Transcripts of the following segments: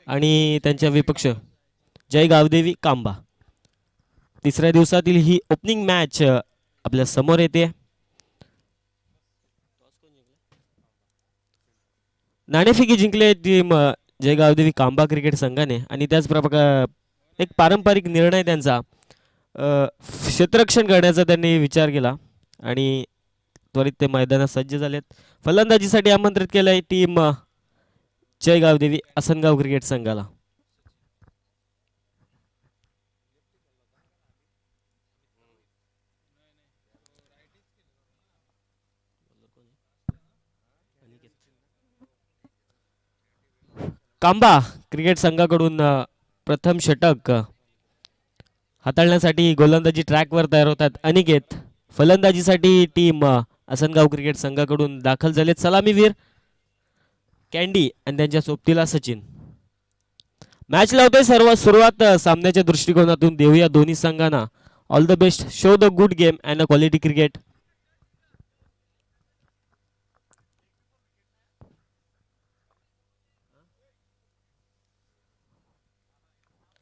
आणि त्यांच्या विपक्ष जय गावदेवी कांबा. तिसऱ्या दिवसातील ही ओपनिंग मॅच आपल्या समोर येते. नाणेफेकी जिंकले टीम जय गावदेवी कांबा क्रिकेट संघाने आणि त्याच प्रकार एक पारंपरिक निर्णय त्यांचा क्षेत्ररक्षण करण्याचा त्यांनी विचार केला आणि त्वरित ते मैदानात सज्ज झालेत. फलंदाजीसाठी आमंत्रित केलंय टीम जय गावदेवी आसनगाव क्रिकेट संघाला. कांबा क्रिकेट संघाकडून प्रथम षटक हाताळण्यासाठी गोलंदाजी ट्रॅकवर तयार होतात अनिकेत. फलंदाजीसाठी टीम आसनगाव क्रिकेट संघाकडून दाखल झालेत सलामीवीर कॅन्डी आणि त्यांच्या सोबतीला सचिन. मॅच लावतोय सर्व सुरुवात सामन्याच्या दृष्टिकोनातून देऊया दोन्ही संघांना all the best. Show the good game and a quality cricket.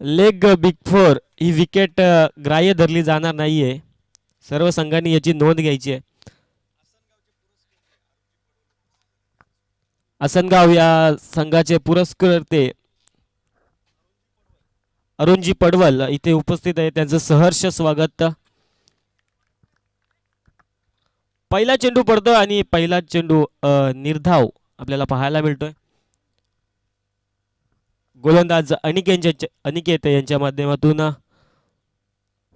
Leg big four he wicket ग्राह्य धरली जाणार नाहीये. सर्व संघांनी याची नोंद घ्यायची आहे. आसनगाव या संघाचे पुरस्कर्ते अरुणजी पडवल इथे उपस्थित आहे. त्यांचं सहर्ष स्वागत. पहिला चेंडू पडतो आणि पहिला चेंडू निर्धाव आपल्याला पाहायला मिळतोय. गोलंदाज अनिकेत यांच्या माध्यमातून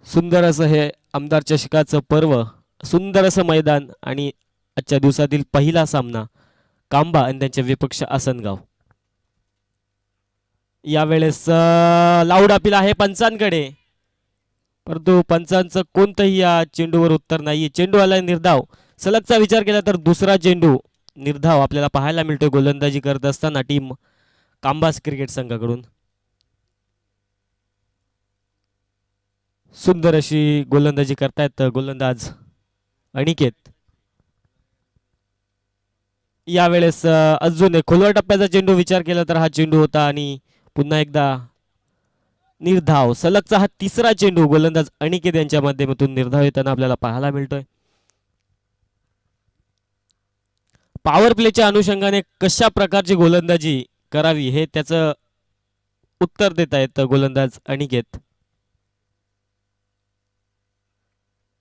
सुंदर असं हे आमदार चषकाचं पर्व, सुंदर असं मैदान आणि आजच्या दिवसातील पहिला सामना कांबा आणि त्यांचे विपक्ष आसनगाव. यावेळेस लाऊड अपील आहे पंचांकडे, परंतु पंचांचं कोणतंही या चेंडूवर उत्तर नाही. चेंडू आलाय निर्धाव. सलगचा विचार केला तर दुसरा चेंडू निर्धाव आपल्याला पाहायला मिळतोय गोलंदाजी करत असताना टीम कांबास क्रिकेट संघाकडून. सुंदर अशी गोलंदाजी करतायत गोलंदाज अनिकेत. यावेळेस अजून एक खोलवर टप्प्याचा चेंडू विचार केला तर हा चेंडू होता आणि पुन्हा एकदा निर्धाव. सलगचा हा तिसरा चेंडू गोलंदाज अनिकेत यांच्या माध्यमातून निर्धाव येताना आपल्याला पाहायला मिळतोय. पॉवर प्लेच्या अनुषंगाने कशा प्रकारची गोलंदाजी करावी हे त्याचं उत्तर देत आहेत गोलंदाज अनिकेत.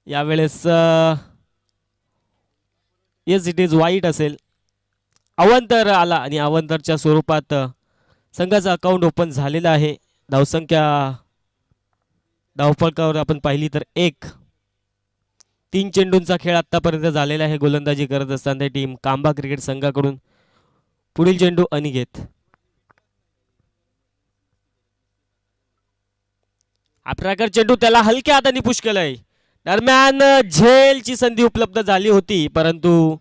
यावेळेस येस इट इज वाईट असेल. अवंतर आला आणि अवंतरच्या स्वरूपात संघाचा अकाउंट ओपन झालेला आहे. धावसंख्या धावफलकावर आपण पाहिली तर 1. 3 चेंडूंचा खेळ आतापर्यंत झालेला आहे गोलंदाजी करत असताना टीम कांबा क्रिकेट संघाकडून. पुढील चेंडू अनिकेत. हा प्रकार चेंडू त्याला हलक्या हाताने पुश केलाय. दरम्यान झेलची संधी उपलब्ध झाली होती परंतु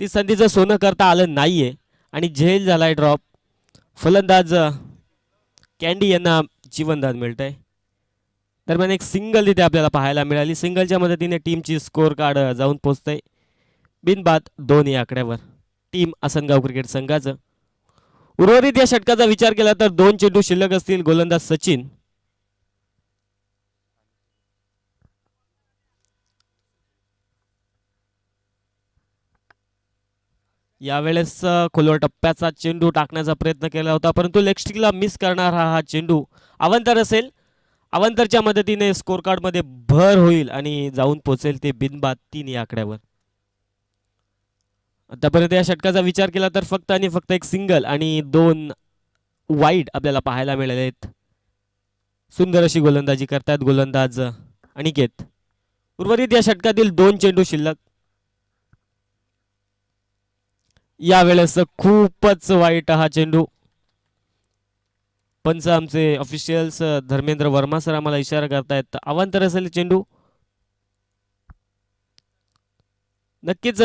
ती संधीचं सोनं करता आलं नाहीये आणि झेल झालाय ड्रॉप. फलंदाज कॅन्डी यांना जीवनदान मिळतंय. दरम्यान एक सिंगल तिथे आपल्याला पाहायला मिळाली. सिंगलच्या मदतीने टीमची स्कोर कार्ड जाऊन पोहोचतंय बिनबाद 2 या आकड्यावर टीम आसनगाव क्रिकेट संघाचं. उर्वरित या षटकाचा विचार केला तर 2 चेंडू शिल्लक असतील. गोलंदाज सचिन. यावेळेस खोलवर टप्प्याचा चेंडू टाकण्याचा प्रयत्न केला होता परंतु लेगस्टिकला मिस करणारा हा चेंडू अवंतर असेल. अवंतरच्या मदतीने स्कोर कार्ड मध्ये भर होईल आणि जाऊन पोहोचेल ते बिनबाद 3 या आकड्यावर. आतापर्यंत या षटकाचा विचार केला तर फक्त आणि फक्त एक सिंगल आणि 2 वाईड आपल्याला पाहायला मिळाले आहेत. सुंदर अशी गोलंदाजी करतायत गोलंदाज अनिकेत. उर्वरित या षटकातील 2 चेंडू शिल्लक. यावेळेस खूपच वाईट हा चेंडू. पंच आमचे ऑफिशियल्स धर्मेंद्र वर्मा सर आम्हाला इशारा करतायत अवांतर असेल चेंडू. नक्कीच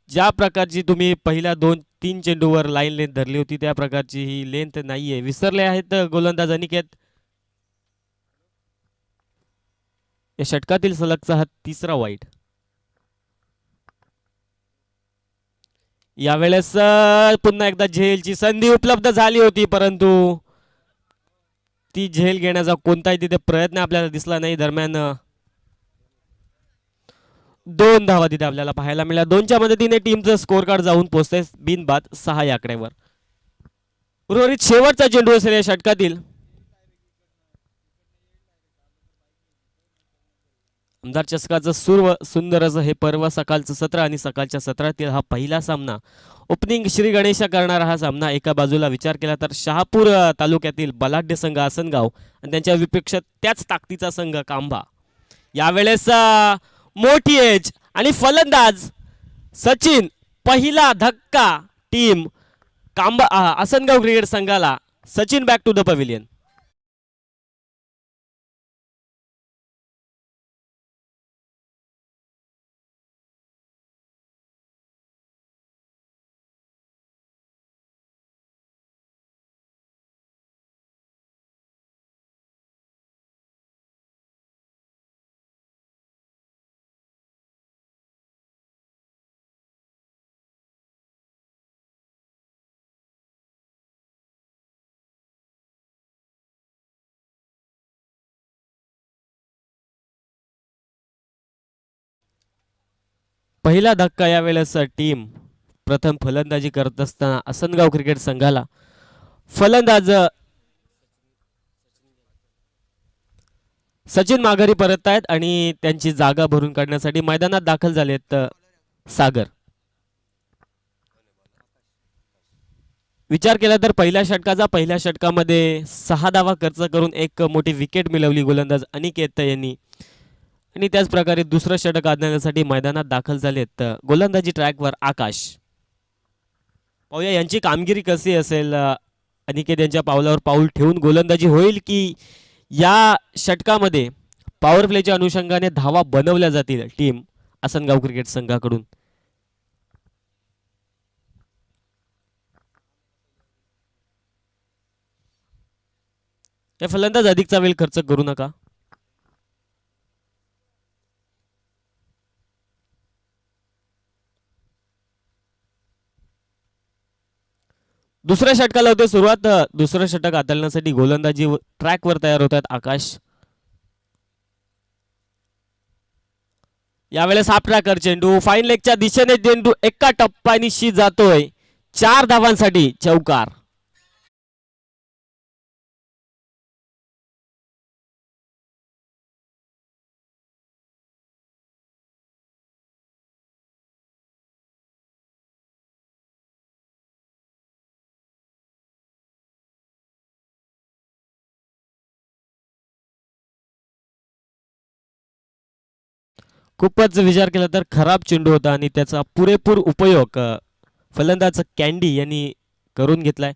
ज्या प्रकारची तुम्ही पहिल्या 2-3 चेंडूवर लाईन लेंथ धरली होती त्या प्रकारची ही लेंथ नाहीये. विसरले आहेत गोलंदाज अनिकेत. या षटकातील सलगचा हा तिसरा वाईट. यावेळेस पुन्हा एकदा झेलची संधी उपलब्ध झाली होती परंतु ती झेल घेण्याचा कोणताही तिथे प्रयत्न आपल्याला दिसला नाही. दरम्यान 2 धावा तिथे आपल्याला पाहायला मिळाल्या. 2च्या मदतीने टीमचं स्कोर कार्ड जाऊन पोहोचतंय बिनबाद 6 या आकड्यावर. उर्वरित शेवटचा चेंडू असेल या षटकातील. आमदार चषकाचं सुंदर असं हे पर्व सकाळचं सत्र आणि सकाळच्या सत्रातील हा पहिला सामना. ओपनिंग श्री गणेशा करणारा हा सामना. एका बाजूला विचार केला तर शहापूर तालुक्यातील बलाढ्य संघ आसनगाव आणि त्यांच्या विपेक्ष त्याच ताकदीचा संघ कांबा. यावेळेस मोठी एज आणि फलंदाज सचिन. पहिला धक्का टीम कांबा आसनगाव क्रिकेट संघाला. Sachin back to the pavilion. पहिला धक्का यावेळेस टीम प्रथम फलंदाजी करत असताना आसनगाव क्रिकेट संघाला. फलंदाज सचिन माघारी परत आहेत आणि त्यांची जागा भरून काढण्यासाठी मैदानात दाखल झालेत सागर. विचार केला तर पहिल्या षटकामध्ये 6 धावा खर्च करून एक मोठी विकेट मिळवली गोलंदाज अनिकेत यांनी. आणि त्याच प्रकारे दुसरं षटक आणण्यासाठी मैदानात दाखल झालेत गोलंदाजी ट्रॅकवर आकाश. पाहूया यांची कामगिरी कशी असेल. अनिकेत यांच्या पावलावर पाऊल ठेवून गोलंदाजी होईल की या षटकामध्ये पॉवर प्लेच्या अनुषंगाने धावा बनवल्या जातील टीम आसनगाव क्रिकेट संघाकडून. फलंदाज अधिकचा वेळ खर्च करू नका. दुसऱ्या षटकाला होते सुरुवात. दुसरं षटक हाताळण्यासाठी गोलंदाजी ट्रॅकवर तयार होत आहेत आकाश. यावेळेस हाफ ट्रॅकर चेंडू फाईन लेगच्या दिशेने चेंडू एका टप्प्यानिशी जातोय. 4 धावांसाठी चौकार. खूपच विचार केला तर खराब चेंडू होता आणि त्याचा पुरेपूर उपयोग फलंदाज कॅन्डी यांनी करून घेतलाय.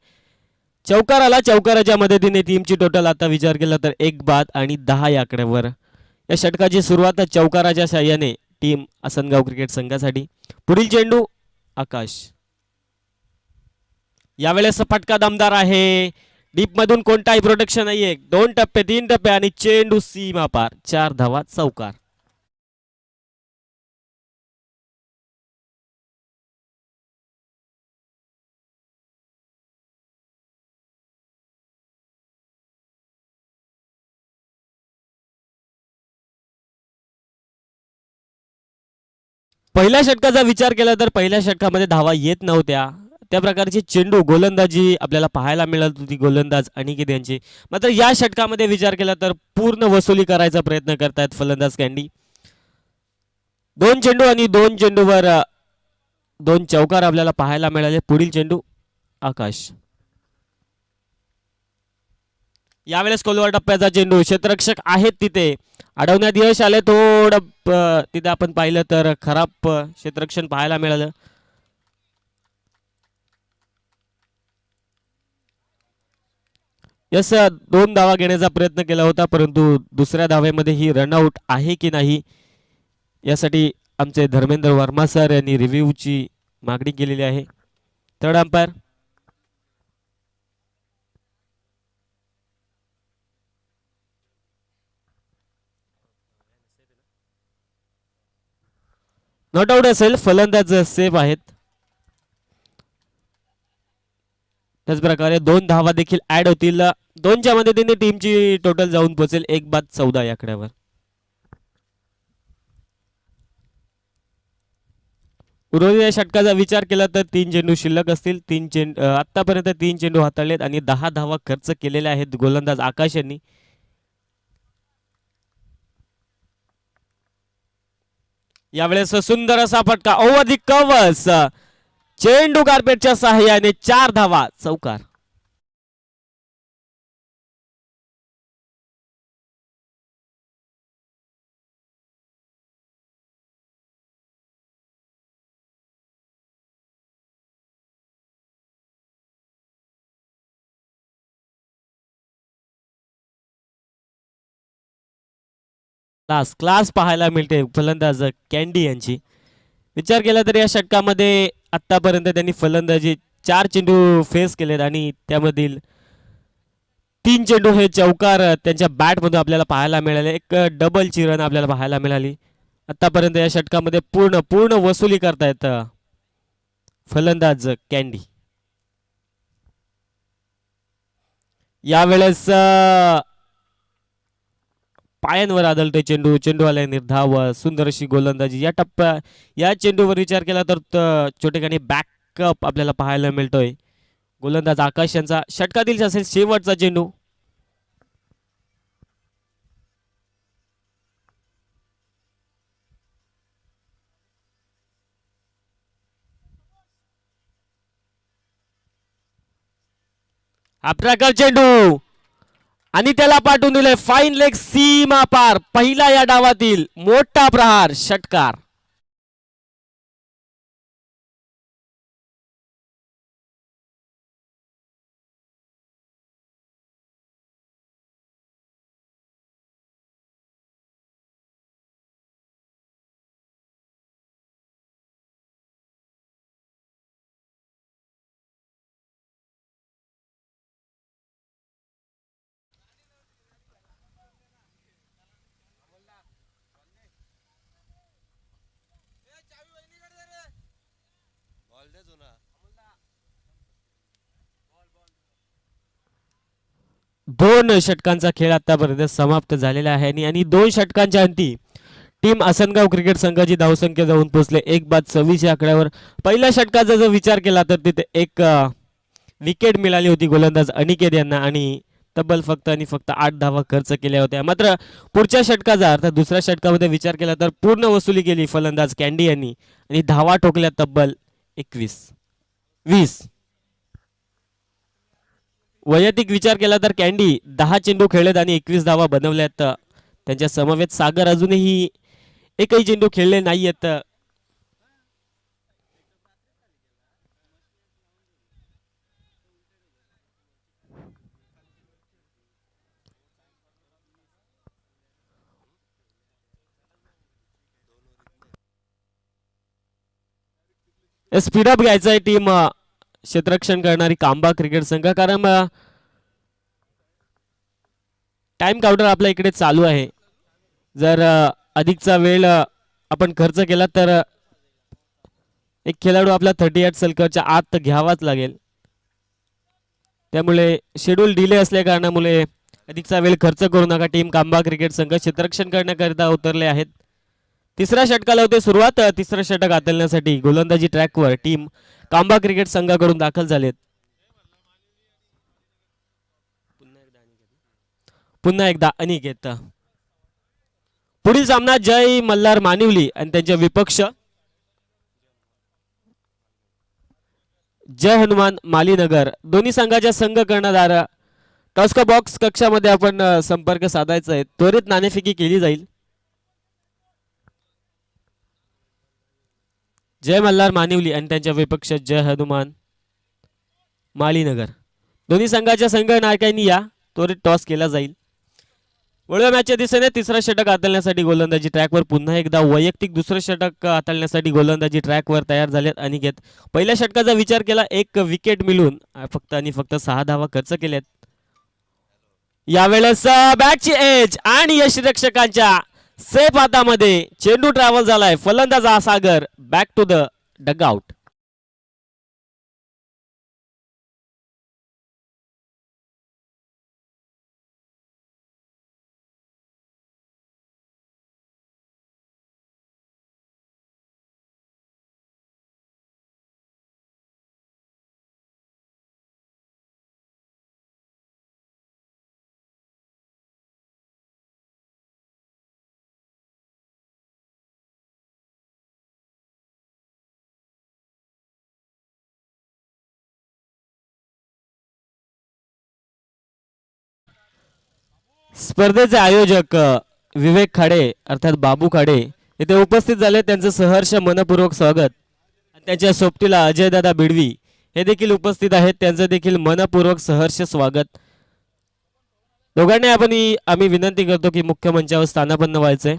चौकार आला. चौकाराच्या मदतीने टीमची टोटल आता विचार केला तर 1 बाद आणि 10 या आकड्यावर. या षटकाची सुरुवात चौकाराच्या साह्याने टीम आसनगाव क्रिकेट संघासाठी. पुढील चेंडू आकाश. यावेळेस फटका दमदार आहे. डीप मधून कोणताही प्रोटेक्शन नाहीये. 2 टप्पे 3 टप्पे आणि चेंडू सीमा पार. 4 धावा चौकार. पहिल्या षटकाचा विचार केला तर पहिल्या षटकामध्ये धावा येत नव्हत्या. त्या प्रकारची चेंडू गोलंदाजी आपल्याला पाहायला मिळत होती गोलंदाज अनिकेत यांची. मात्र या षटकामध्ये विचार केला तर पूर्ण वसुली करायचा प्रयत्न करतायत फलंदाज कॅन्डी. 2 चेंडू आणि 2 चेंडूवर 2 चौकार आपल्याला पाहायला मिळाले. पुढील चेंडू आकाश. यावेळेस कोलवर टप्प्याचा चेंडू. क्षेत्ररक्षक आहेत तिथे. अडवण्यात यश आले. थोडं तिथे आपण पाहिलं तर खराब क्षेत्ररक्षण पाहायला मिळालं. यस 2 धावा घेण्याचा प्रयत्न केला होता परंतु दुसऱ्या धावेमध्ये ही रनआउट आहे की नाही यासाठी आमचे धर्मेंद्र वर्मा सर यांनी रिव्ह्यूची मागणी केलेली आहे. थर्ड अंपायर नॉट आउट असेल. फलंदाज सेफ आहेत. त्याच प्रकारे 2 धावा देखील ऍड होतील. 2च्या मदतीने टीमची टोटल जाऊन पोहोचेल 1 बाद 14 या आकड्यावर. उर्वरित षटकाचा विचार केला तर 3 चेंडू शिल्लक असतील. आतापर्यंत 3 चेंडू हाताळलेत आणि 10 धावा खर्च केलेल्या आहेत गोलंदाज आकाश यांनी. यावेळेस सुंदर असा फटका ओव्हर दी कव्हर्स. चेंडू कार्पेटच्या सहाय्याने 4 धावा चौकार. क्लास पाहायला मिळते फलंदाज कॅन्डी यांची. विचार केला तर या षटकामध्ये आतापर्यंत त्यांनी फलंदाजी 4 चेंडू फेस केलेत आणि त्यामधील 3 चेंडू हे चौकार त्यांच्या बॅटमधून आपल्याला पाहायला मिळाले. एक डबलची रन आपल्याला पाहायला मिळाली. आतापर्यंत या षटकामध्ये पूर्ण वसुली करतायत फलंदाज कॅन्डी. यावेळेस पायांवर आदळतोय चेंडू. चेंडूवाल्या निर्धाव सुंदर अशी गोलंदाजी या चेंडूवर विचार केला तर छोटेखानी बॅकअप आपल्याला पाहायला मिळतोय. गोलंदाज आकाश यांचा षटकातील असेल शेवटचा चेंडू. हा प्रकार चेंडू आणि त्याला पाठवून दिले फाईन लेग सीमा पार. पहिला या डावातील मोठा प्रहार षटकार. दोन षटकांचा खेळ आतापर्यंत समाप्त झालेला आहे आणि 2 षटकांच्या अंती टीम आसनगाव क्रिकेट संघाची धावसंख्या जाऊन पोहोचले 1 बाद 26 या आकड्यावर. पहिल्या षटकाचा जर विचार केला तर तिथे एक विकेट मिळाली होती गोलंदाज अनिकेत यांना आणि तब्बल फक्त 8 धावा खर्च केल्या होत्या. मात्र पुढच्या षटकाचा अर्थात दुसऱ्या षटकामध्ये विचार केला तर पूर्ण वसुली केली फलंदाज कॅन्डी यांनी आणि धावा ठोकल्या तब्बल 20. वैयक्तिक विचार केला तर कॅन्डी 10 चेंडू खेळलेत आणि 21 धावा बनवल्यात. त्यांच्या समवेत सागर अजूनही एकही चेंडू खेळले नाहीयेत. स्पीडअप घ्यायचा आहे टीम क्षेत्ररक्षण करणारी कांबा क्रिकेट संघ, कारण टाइम काउंटर आपल्या इकडे चालू आहे. जर अधिकचा वेळ आपण खर्च केला तर एक खेळाडू आपला 38 सर्कलच्या आत घ्यावाच लागेल. त्यामुळे शेड्यूल डिले असल्या कारणामुळे अधिकचा वेळ खर्च करू नका. टीम कांबा क्रिकेट संघ क्षेत्ररक्षण करण्याकरिता उतरले आहेत. तिसऱ्या षटकाला होते सुरुवात. तिसरं षटक हाताळण्यासाठी गोलंदाजी ट्रॅकवर टीम कांबा क्रिकेट संघाकडून दाखल झालेत. पुन्हा एकदा अनिकेत. पुढील सामना जय मल्हार मानिवली आणि त्यांचे विपक्ष जय हनुमान मालीनगर. दोन्ही संघाच्या संघ कर्णधार टॉस्का बॉक्स कक्षामध्ये आपण संपर्क साधायचा आहे. त्वरित नाणेफेकी केली जाईल. जय मल्हार मानिवली आणि त्यांच्या विपक्ष जय हनुमान मालीनगर. दोन्ही संघाच्या संघ नायकांनी या त्वरित टॉस केला जाईल. वळव्या मॅचच्या दिशेने तिसरं षटक हाताळण्यासाठी गोलंदाजी ट्रॅकवर पुन्हा एकदा वैयक्तिक दुसरं षटक हाताळण्यासाठी गोलंदाजी ट्रॅकवर तयार झालेत अनिकेत. पहिल्या षटकाचा विचार केला एक विकेट मिळून फक्त 6 धावा खर्च केल्यात. यावेळेस बॅटची एज आणि यष्टिरक्षकांच्या सेफ हातामध्ये चेंडू ट्रॅव्हल झालाय. फलंदाज सागर बॅक टू द डगआउट. स्पर्धेचे आयोजक विवेक खाडे अर्थात बाबू खाडे येथे उपस्थित झाले. त्यांचं सहर्ष मनपूर्वक स्वागत. त्यांच्या सोबतीला अजयदादा बिडवी हे देखील उपस्थित आहेत. त्यांचं देखील मनपूर्वक सहर्ष स्वागत. दोघांनी आम्ही विनंती करतो की मुख्य मंचावर स्थानापन्न व्हायचंय.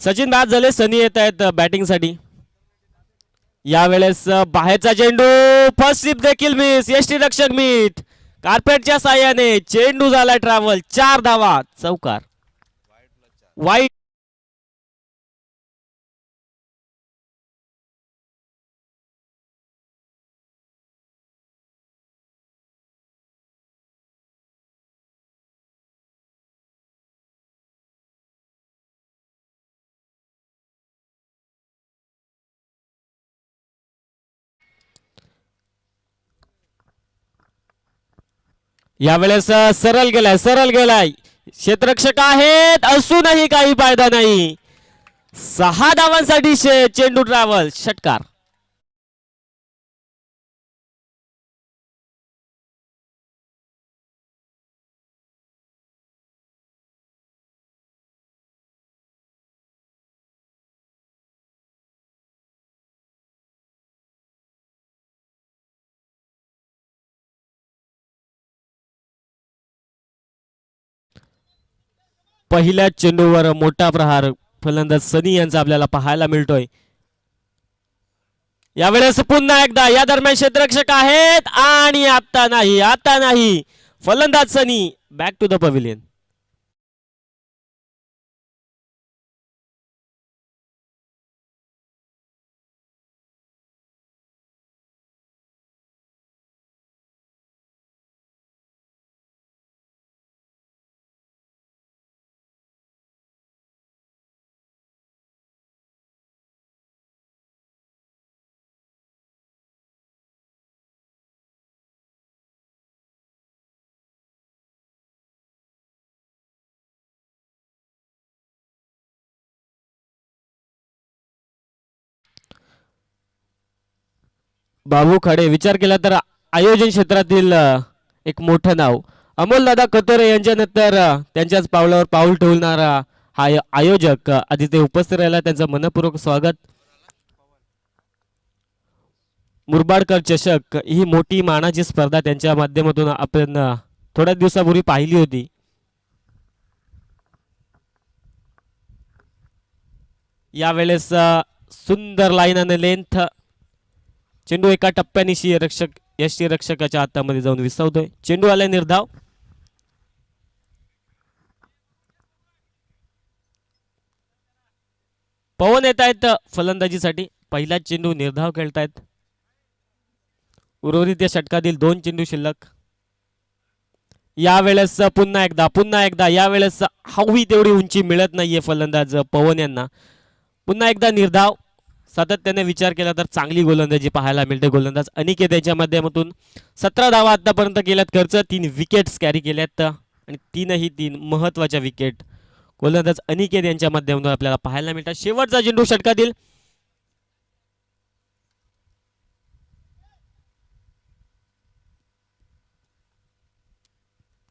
सचिन बाद झाले. सनी येत आहेत बॅटिंग साठी. यावेळेस बाहेरचा चेंडू फर्स्ट स्लिप देखील मिस. यष्टीरक्षक मीठ कार्पेटच्या साह्याने चेंडू झाला ट्रॅव्हल. 4 धावा चौकार. वाईट यावेळेस सरळ गेलाय क्षेत्ररक्षक आहेत असूनही काही फायदा नाही. 6 धावांसाठी चेंडू ट्रॅव्हल षटकार. पहिल्या चेंडूवर मोठा प्रहार फलंदाज सनी यांचा आपल्याला पाहायला मिळतोय. यावेळेस पुन्हा एकदा या दरम्यान क्षेत्ररक्षक आहेत आणि आता नाही फलंदाज सनी बॅक टू द पवेलियन. बाबू खडे विचार केला तर आयोजन क्षेत्रातील एक मोठं नाव. अमोल दादा कतोरे यांच्यानंतर त्यांच्याच पावलावर पाऊल ठेवणारा हा आयोजक आधी ते उपस्थित राहिला. त्यांचं मनपूर्वक स्वागत. मुरबाडकर चषक ही मोठी मानाची स्पर्धा त्यांच्या माध्यमातून आपण थोड्या दिवसापूर्वी पाहिली होती. यावेळेस सुंदर लाईन आणि लेंथ चेंडू एका टप्प्यानिशी यष्टीरक्षकाच्या हातामध्ये जाऊन विसावतोय. चेंडू आला निर्धाव. पवन येत आहेत फलंदाजीसाठी. पहिला चेंडू निर्धाव खेळतायत. उर्वरित या षटकातील 2 चेंडू शिल्लक. यावेळेस पुन्हा एकदा यावेळेस हवी तेवढी उंची मिळत नाहीये फलंदाज पवन यांना. पुन्हा एकदा निर्धाव. सातत्याने विचार केला तर चांगली गोलंदाजी पाहायला मिळते. गोलंदाज अनिकेत यांच्या माध्यमातून 17 धावा आतापर्यंत केल्यात खर्च. 3 विकेट्स कॅरी केल्यात आणि 3 महत्वाच्या विकेट गोलंदाज अनिकेत यांच्या माध्यमातून आपल्याला पाहायला मिळतात. शेवटचा चेंडू षटकातील.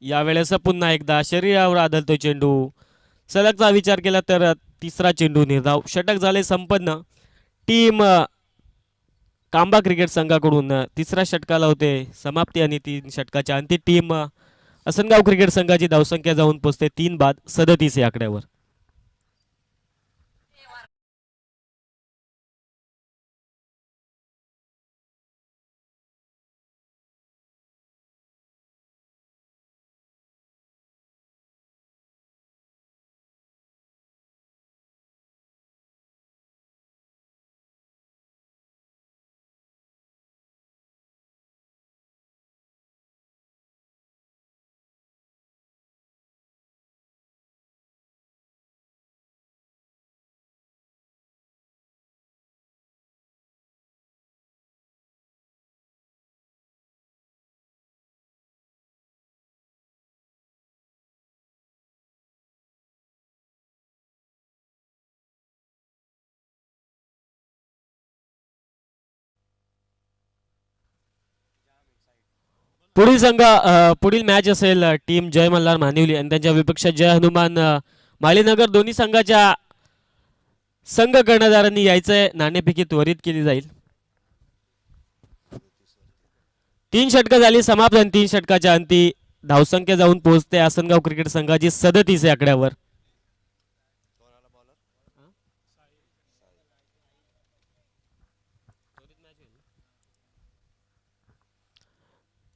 यावेळेस पुन्हा एकदा शरीरावर आदळतो चेंडू. सलगचा विचार केला तर 3रा चेंडू निर्धाव. षटक झाले संपन्न. टीम कांबा क्रिकेट संघाकडून 3ऱ्या षटकाला होते समाप्ती आणि 3 षटकाच्या अंती टीम असनगाव क्रिकेट संघाची धावसंख्या जाऊन पोहोचते 3 बाद 37 या आकड्यावर. पुढील मॅच असेल टीम जय मल्हार मानिवली आणि त्यांच्या विपक्ष जय हनुमान माळीनगर. दोन्ही संघाच्या संघ कर्णधारांनी यायचंय. नाणेफेकी त्वरित केली जाईल. 3 षटकं झाली समाप्त आणि 3 षटकाच्या अंती धावसंख्या जाऊन पोहोचते आसनगाव क्रिकेट संघाची 37 या आकड्यावर.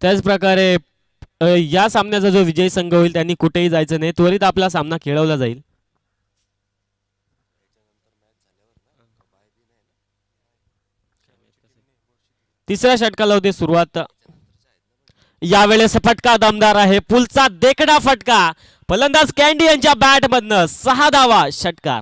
त्याच प्रकारे या सामन्याचा जो विजयी संघ होईल त्यांनी कुठेही जायचं नाही. त्वरित आपला सामना खेळवला जाईल. तिसऱ्या षटकाला होते सुरुवात. यावेळेस फटका दमदार आहे. पुलचा देखडा फटका. फलंदाज कॅन्डी यांच्या बॅट मधनं 6 धावा षटकार.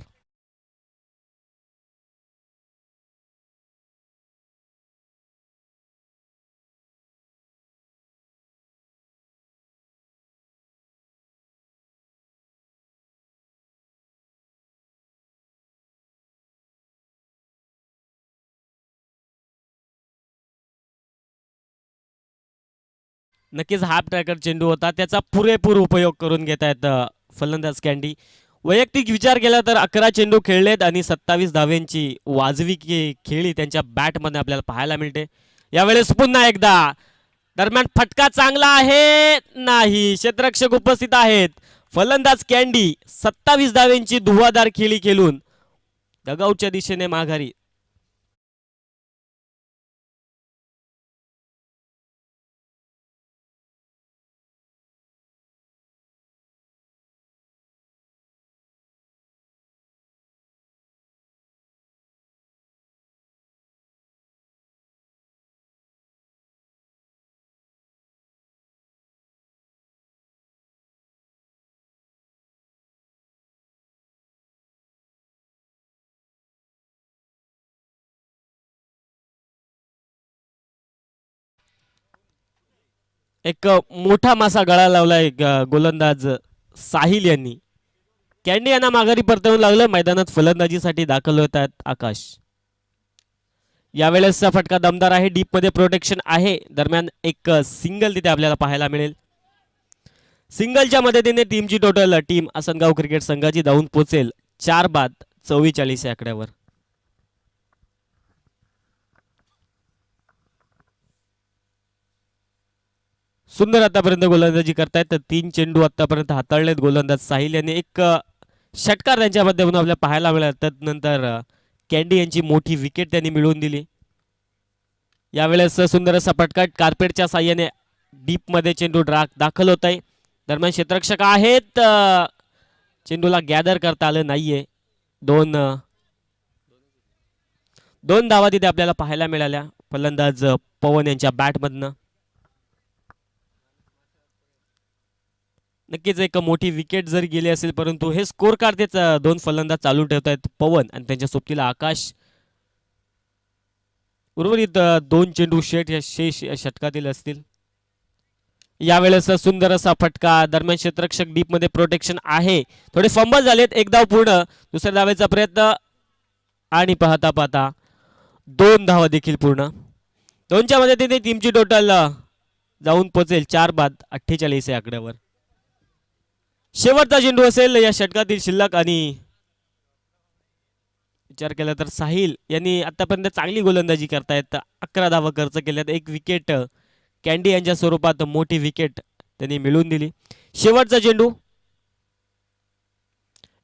नक्कीच हाफ ट्रॅकर चेंडू होता. त्याचा पुरेपूर उपयोग करून घेत आहेत फलंदाज कॅन्डी. वैयक्तिक विचार केला तर 11 चेंडू खेळलेत आणि 27 धाव्यांची वाजवी खेळी त्यांच्या बॅटमध्ये आपल्याला पाहायला मिळते. यावेळेस पुन्हा एकदा दरम्यान फटका चांगला आहे नाही. क्षेत्ररक्षक उपस्थित आहेत. फलंदाज कॅन्डी 27 धाव्यांची धुवाधार खेळी खेळून डगआउटच्या दिशेने माघारी. एक मोठा मासा गळा लावलाय गोलंदाज साहिल यांनी. कॅन्डी यांना माघारी परतवून लागलं. मैदानात फलंदाजीसाठी दाखल होत आहेत आकाश. यावेळेसचा फटका दमदार आहे. डीप मध्ये प्रोटेक्शन आहे. दरम्यान एक सिंगल तिथे आपल्याला पाहायला मिळेल. सिंगलच्या मदतीने टीमची टोटल टीम आसनगाव क्रिकेट संघाची धावून पोहोचेल 4 बाद 44 या आकड्यावर. सुंदर आतापर्यंत गोलंदाजी करतायत. तर 3 चेंडू आतापर्यंत हाताळलेत गोलंदाज साहिल यांनी. एक षटकार त्यांच्या माध्यमातून आपल्याला पाहायला मिळाला. त्यानंतर कॅन्डी यांची मोठी विकेट त्यांनी मिळवून दिली. यावेळेस सुंदर असा फटका कार्पेटच्या साह्याने डीप मध्ये चेंडू दाखल होत आहे. दरम्यान क्षेत्ररक्षक आहेत. चेंडूला गॅदर करता आलं नाहीये. दोन धावा तिथे आपल्याला पाहायला मिळाल्या फलंदाज पवन यांच्या बॅटमधनं. नक्कीच एक मोठी विकेट जरी गेली असेल परंतु हे स्कोर कार्ड तेच 2 फलंदाज चालू ठेवत आहेत. पवन आणि त्यांच्या सोबतीला आकाश. उर्वरित 2 चेंडू शेट या शेष षटकातील असतील. यावेळेस सुंदर असा फटका. दरम्यान क्षेत्ररक्षक डीप मध्ये प्रोटेक्शन आहे. थोडे फंबल झालेत. एक धाव पूर्ण. दुसऱ्या धावेचा प्रयत्न आणि पाहता पाहता 2 धावा देखील पूर्ण. 2च्या मदतीने टीमची टोटल जाऊन पोहोचेल 4 बाद 48 या आकड्यावर. शेवटचा चेंडू असेल या षटकातील शिल्लक. आणि विचार केला तर साहिल यांनी आतापर्यंत चांगली गोलंदाजी करतायत. 11 धावा खर्च केल्यात. एक विकेट कॅन्डी यांच्या स्वरूपात मोठी विकेट त्यांनी मिळवून दिली. शेवटचा चेंडू.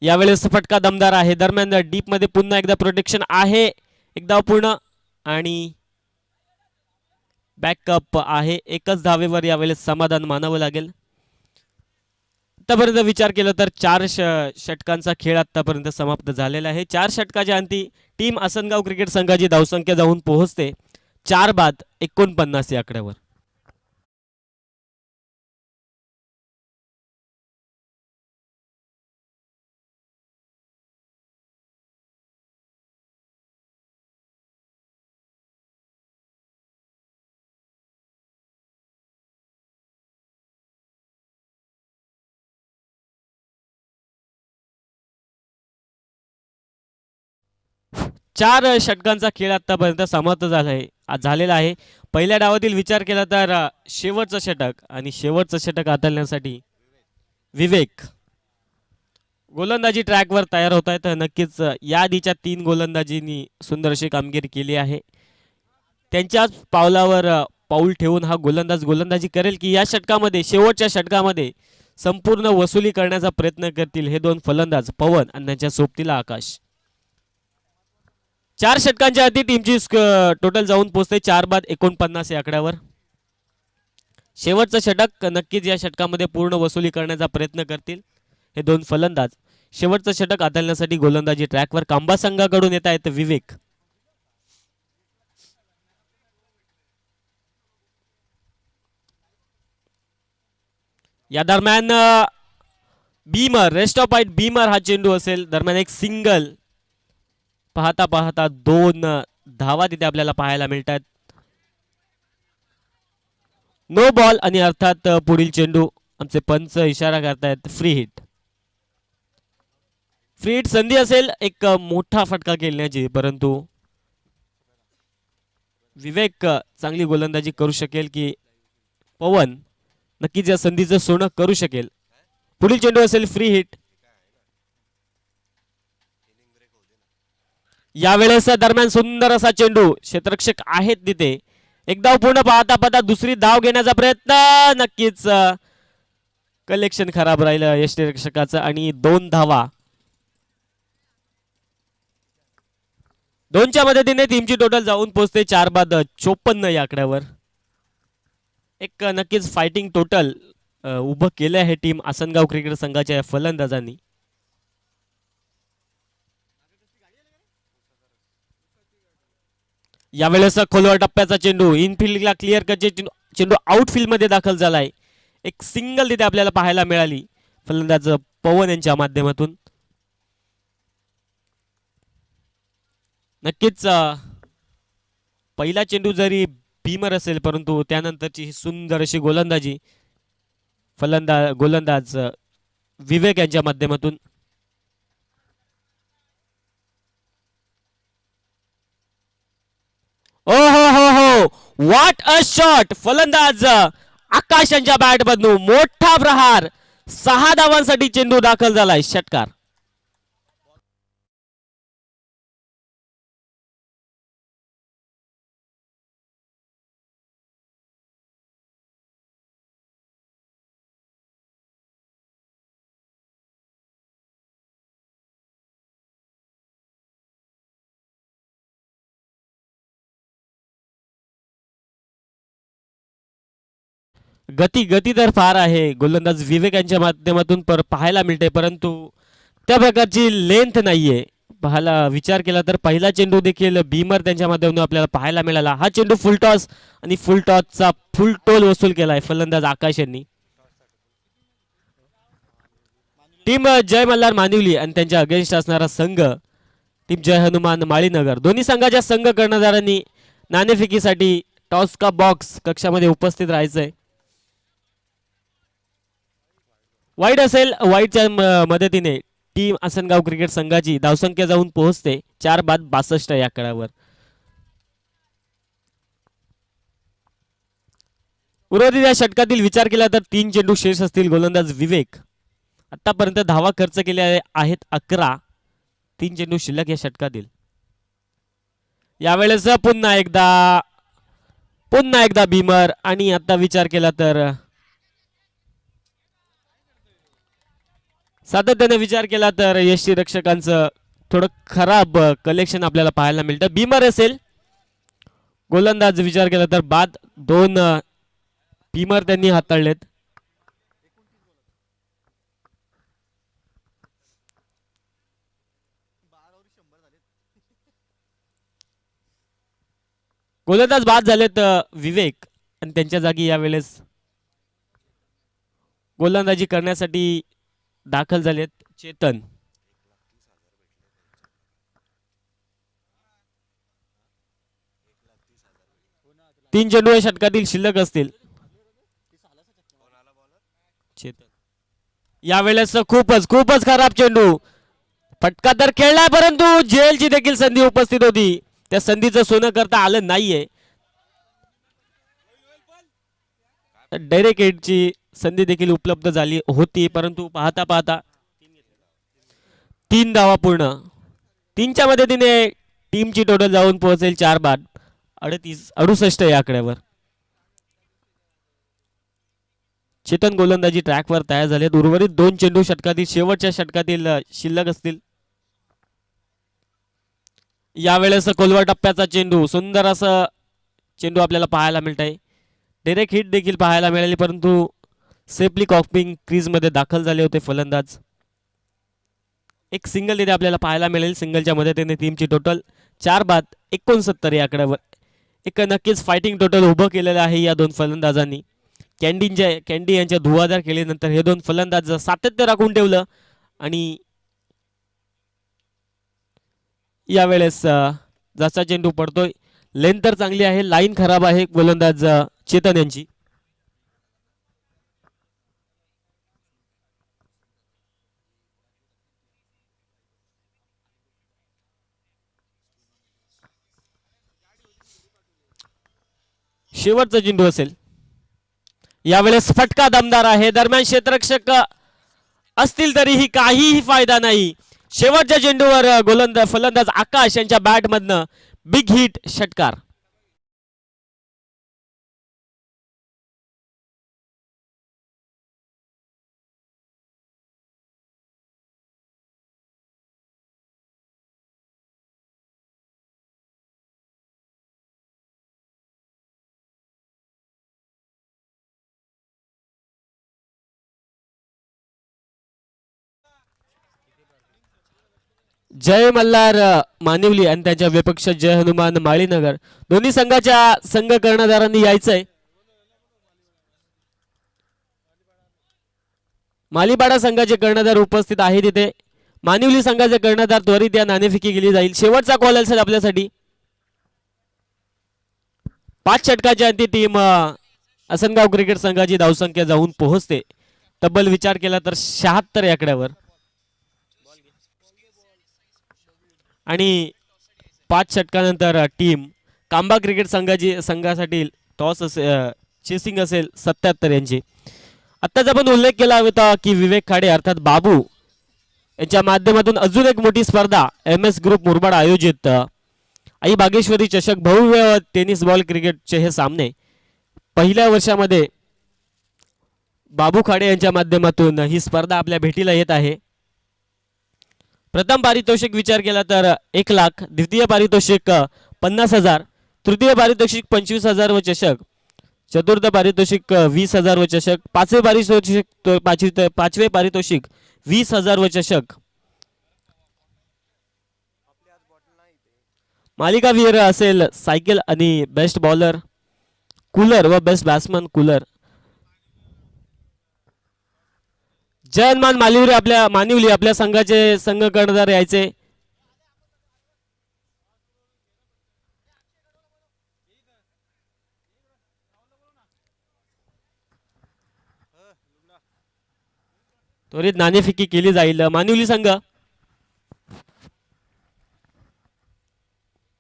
यावेळेस फटका दमदार आहे. दरम्यान डीप मध्ये पुन्हा एकदा प्रोटेक्शन आहे. एक धाव पूर्ण आणि बॅकअप आहे. एकच धावेवर यावेळेस समाधान मानावं लागेल. आतापर्यंत विचार केला तर 4 षटकांचा खेळ आतापर्यंत समाप्त झालेला आहे. 4 षटकाच्या अंती टीम आसनगाव क्रिकेट संघाची धावसंख्या जाऊन पोहोचते 4 बाद 49 या आकड्यावर. चार षटकांचा खेळ आतापर्यंत समाप्त झाला आहे. झालेला आहे. पहिल्या डावातील विचार केला तर शेवटचं षटक आणि शेवटचं षटक हाताळण्यासाठी विवेक गोलंदाजी ट्रॅकवर तयार होत आहे. तर नक्कीच या आधीच्या 3 गोलंदाजींनी सुंदर अशी कामगिरी केली आहे. त्यांच्याच पावलावर पाऊल ठेवून हा गोलंदाज गोलंदाजी करेल की या षटकामध्ये शेवटच्या षटकामध्ये संपूर्ण वसुली करण्याचा प्रयत्न करतील हे 2 फलंदाज पवन आणि त्यांच्या सोबतीला आकाश. 4 षटकांच्या आधी टीमची टोटल जाऊन पोहोचते 4 बाद 49 या आकड्यावर. शेवटचं षटक नक्कीच या षटकामध्ये पूर्ण वसुली करण्याचा प्रयत्न करतील हे 2 फलंदाज. शेवटचं षटक हाताळण्यासाठी गोलंदाजी ट्रॅकवर कांबा संघाकडून येत आहेत विवेक. या दरम्यान Beamer rest of point Beamer हा चेंडू असेल. दरम्यान एक सिंगल पाहता पाहता 2 धावा तिथे आपल्याला पाहायला मिळतात. नो बॉल आणि अर्थात पुढील चेंडू आमचे पंच इशारा करतायत फ्री हिट. फ्री हिट संधी असेल एक मोठा फटका खेळण्याची, परंतु विवेक चांगली गोलंदाजी करू शकेल की पवन नक्कीच या संधीचं सोनं करू शकेल. पुढील चेंडू असेल फ्री हिट. यावेळेस दरम्यान सुंदर असा चेंडू क्षेत्ररक्षक आहेत तिथे. एक धाव पूर्ण पाहता पाहता दुसरी धाव घेण्याचा प्रयत्न नक्कीच कलेक्शन खराब राहिलं यष्टीरक्षकाचं आणि 2 धावा. 2च्या मदतीने टीमची टोटल जाऊन पोहोचते 4 बाद 54 या आकड्यावर. एक नक्कीच फायटिंग टोटल उभं केलं आहे टीम आसनगाव क्रिकेट संघाच्या फलंदाजांनी. यावेळेस खोलवर टप्प्याचा चेंडू इनफिल्डला क्लिअर करचे चेंडू आउटफील्ड मध्ये दाखल झालाय. एक सिंगल तिथे आपल्याला पाहायला मिळाली फलंदाज पवन यांच्या माध्यमातून. नक्कीच पहिला चेंडू जरी भीमर असेल, परंतु त्यानंतरची ही सुंदर अशी गोलंदाजी गोलंदाज विवेक यांच्या माध्यमातून. ओ हो हो हो, व्हॉट अ शॉट. फलंदाज आकाश यांच्या बॅट मधून मोठा प्रहार. 6 धावांसाठी चेंडू दाखल झालाय. षटकार. गती तर फार आहे गोलंदाज विवेक यांच्या माध्यमातून पाहायला मिळते, परंतु त्या प्रकारची लेंथ नाहीये. पाहायला विचार केला तर पहिला चेंडू देखील भीमर त्यांच्या माध्यमातून आपल्याला पाहायला मिळाला. हा चेंडू फुल टॉस आणि फुल टॉसचा फुल टोल वसूल केलाय फलंदाज आकाश यांनी. टीम जय मल्हार मानिवली आणि त्यांच्या अगेन्स्ट असणारा संघ टीम जय हनुमान माळीनगर, दोन्ही संघाच्या संघ कर्णधारांनी नाणेफेकीसाठी टॉस का बॉक्स कक्षामध्ये उपस्थित राहायचंय. वाईट असेल, वाईटच्या मदतीने टीम आसनगाव क्रिकेट संघाची धावसंख्या जाऊन पोहोचते 4 बाद 62 या आकड्यावर. उर्वरित या षटकातील विचार केला तर 3 चेंडू शेष असतील. गोलंदाज विवेक आतापर्यंत धावा खर्च केल्या आहेत 11. 3 चेंडू शिल्लक या षटकातील. यावेळेस पुन्हा एकदा भीमर आणि आता विचार केला तर सातत्याने विचार केला तर यष्टीरक्षकांचं थोडं खराब कलेक्शन आपल्याला पाहायला मिळतं. भीमर असेल. गोलंदाज विचार केला तर बाद 2 भीमर त्यांनी हाताळलेत. गोलंदाज बाद झालेत विवेक आणि त्यांच्या जागी यावेळेस गोलंदाजी करण्यासाठी दाखल झालेत चेतन. तीन चेंडू या षटकातील शिल्लक असतील. चेतन यावेळेस खूपच खराब चेंडू. फटका तर खेळलाय, परंतु जेलची देखील संधी उपस्थित होती. त्या संधीचं सोनं करता आलं नाहीये. डायरेक्ट हिटची संधी देखील उपलब्ध झाली होती, परंतु पाहता पाहता 3 धावा पूर्ण. 3च्या मदतीने टीमची टोटल जाऊन पोहोचेल 4 बाद 68 या आकड्यावर. चेतन गोलंदाजी ट्रॅकवर तयार झाले. उर्वरित 2 चेंडू षटकातील शेवटच्या षटकातील शिल्लक असतील. यावेळेस कोलवा टप्प्याचा चेंडू, सुंदर असं चेंडू आपल्याला पाहायला मिळत आहे. डायरेक्ट हिट देखील पाहायला मिळाली, परंतु सेफली कॉपिंग क्रीजमध्ये दाखल झाले होते फलंदाज. एक सिंगल तिथे आपल्याला पाहायला मिळेल. सिंगलच्या मदतीने टीमची टोटल 4 बाद 69 या आकड्यावर. एक नक्कीच फायटिंग टोटल उभं केलेलं आहे या 2 फलंदाजांनी. कॅन्डी यांच्या धुवाधार केल्यानंतर हे 2 फलंदाज सातत्य राखून ठेवलं आणि यावेळेस जसा चेंडू पडतोय, लेंथ तर चांगली आहे, लाईन खराब आहे गोलंदाज चेतन यांची. शेवटचा चेंडू असेल. यावेळेस फटका दमदार आहे. दरम्यान क्षेत्ररक्षक असतील तरीही काहीही फायदा नाही. शेवटच्या चेंडूवर फलंदाज आकाश यांच्या बॅट मधनं बिग हिट षटकार. जय मल्हार मानिवली आणि त्यांच्या विपक्ष जय हनुमान माळीनगर, दोन्ही संघाच्या संघ कर्णधारांनी यायचंय. मालीपाडा संघाचे कर्णधार उपस्थित आहे तिथे. मानिवली संघाचे कर्णधार त्वरित या नाणेफेकी केली जाईल. शेवटचा कॉल असेल आपल्यासाठी. 5 षटकाच्या अंती टीम असनगाव क्रिकेट संघाची धावसंख्या जाऊन पोहोचते. तब्बल विचार केला तर 76 या आकड्यावर. आणि 5 षटकानंतर टीम कांबा क्रिकेट संघासाठी टॉस चेसिंग असेल 77 यांची. आत्ताच आपण उल्लेख केला होता की विवेक खाडे अर्थात बाबू यांच्या माध्यमातून अजून एक मोठी स्पर्धा MS ग्रुप मुरबाड आयोजित आई बागेश्वरी चषक भव्य टेनिस बॉल क्रिकेटचे हे सामने पहिल्या वर्षामध्ये बाबू खाडे यांच्या माध्यमातून ही स्पर्धा आपल्या भेटीला येत आहे. प्रथम पारितोषिक विचार केला तर 1 लाख, द्वितीय पारितोषिक 50,000, तृतीय पारितोषिक 25,000 व चषक, चतुर्थ पारितोषिक 20,000 व चषक, पाचवे पारितोषिक 20,000 व चषक. मालिकावीर असेल सायकल आणि बेस्ट बॉलर कूलर व बेस्ट बॅट्समन कूलर. जय हनुमान मानिवली आपल्या संघाचे संघ कर्णधार यायचे. त्वरित नाणेफेकी केली जाईल. मानिवली संघ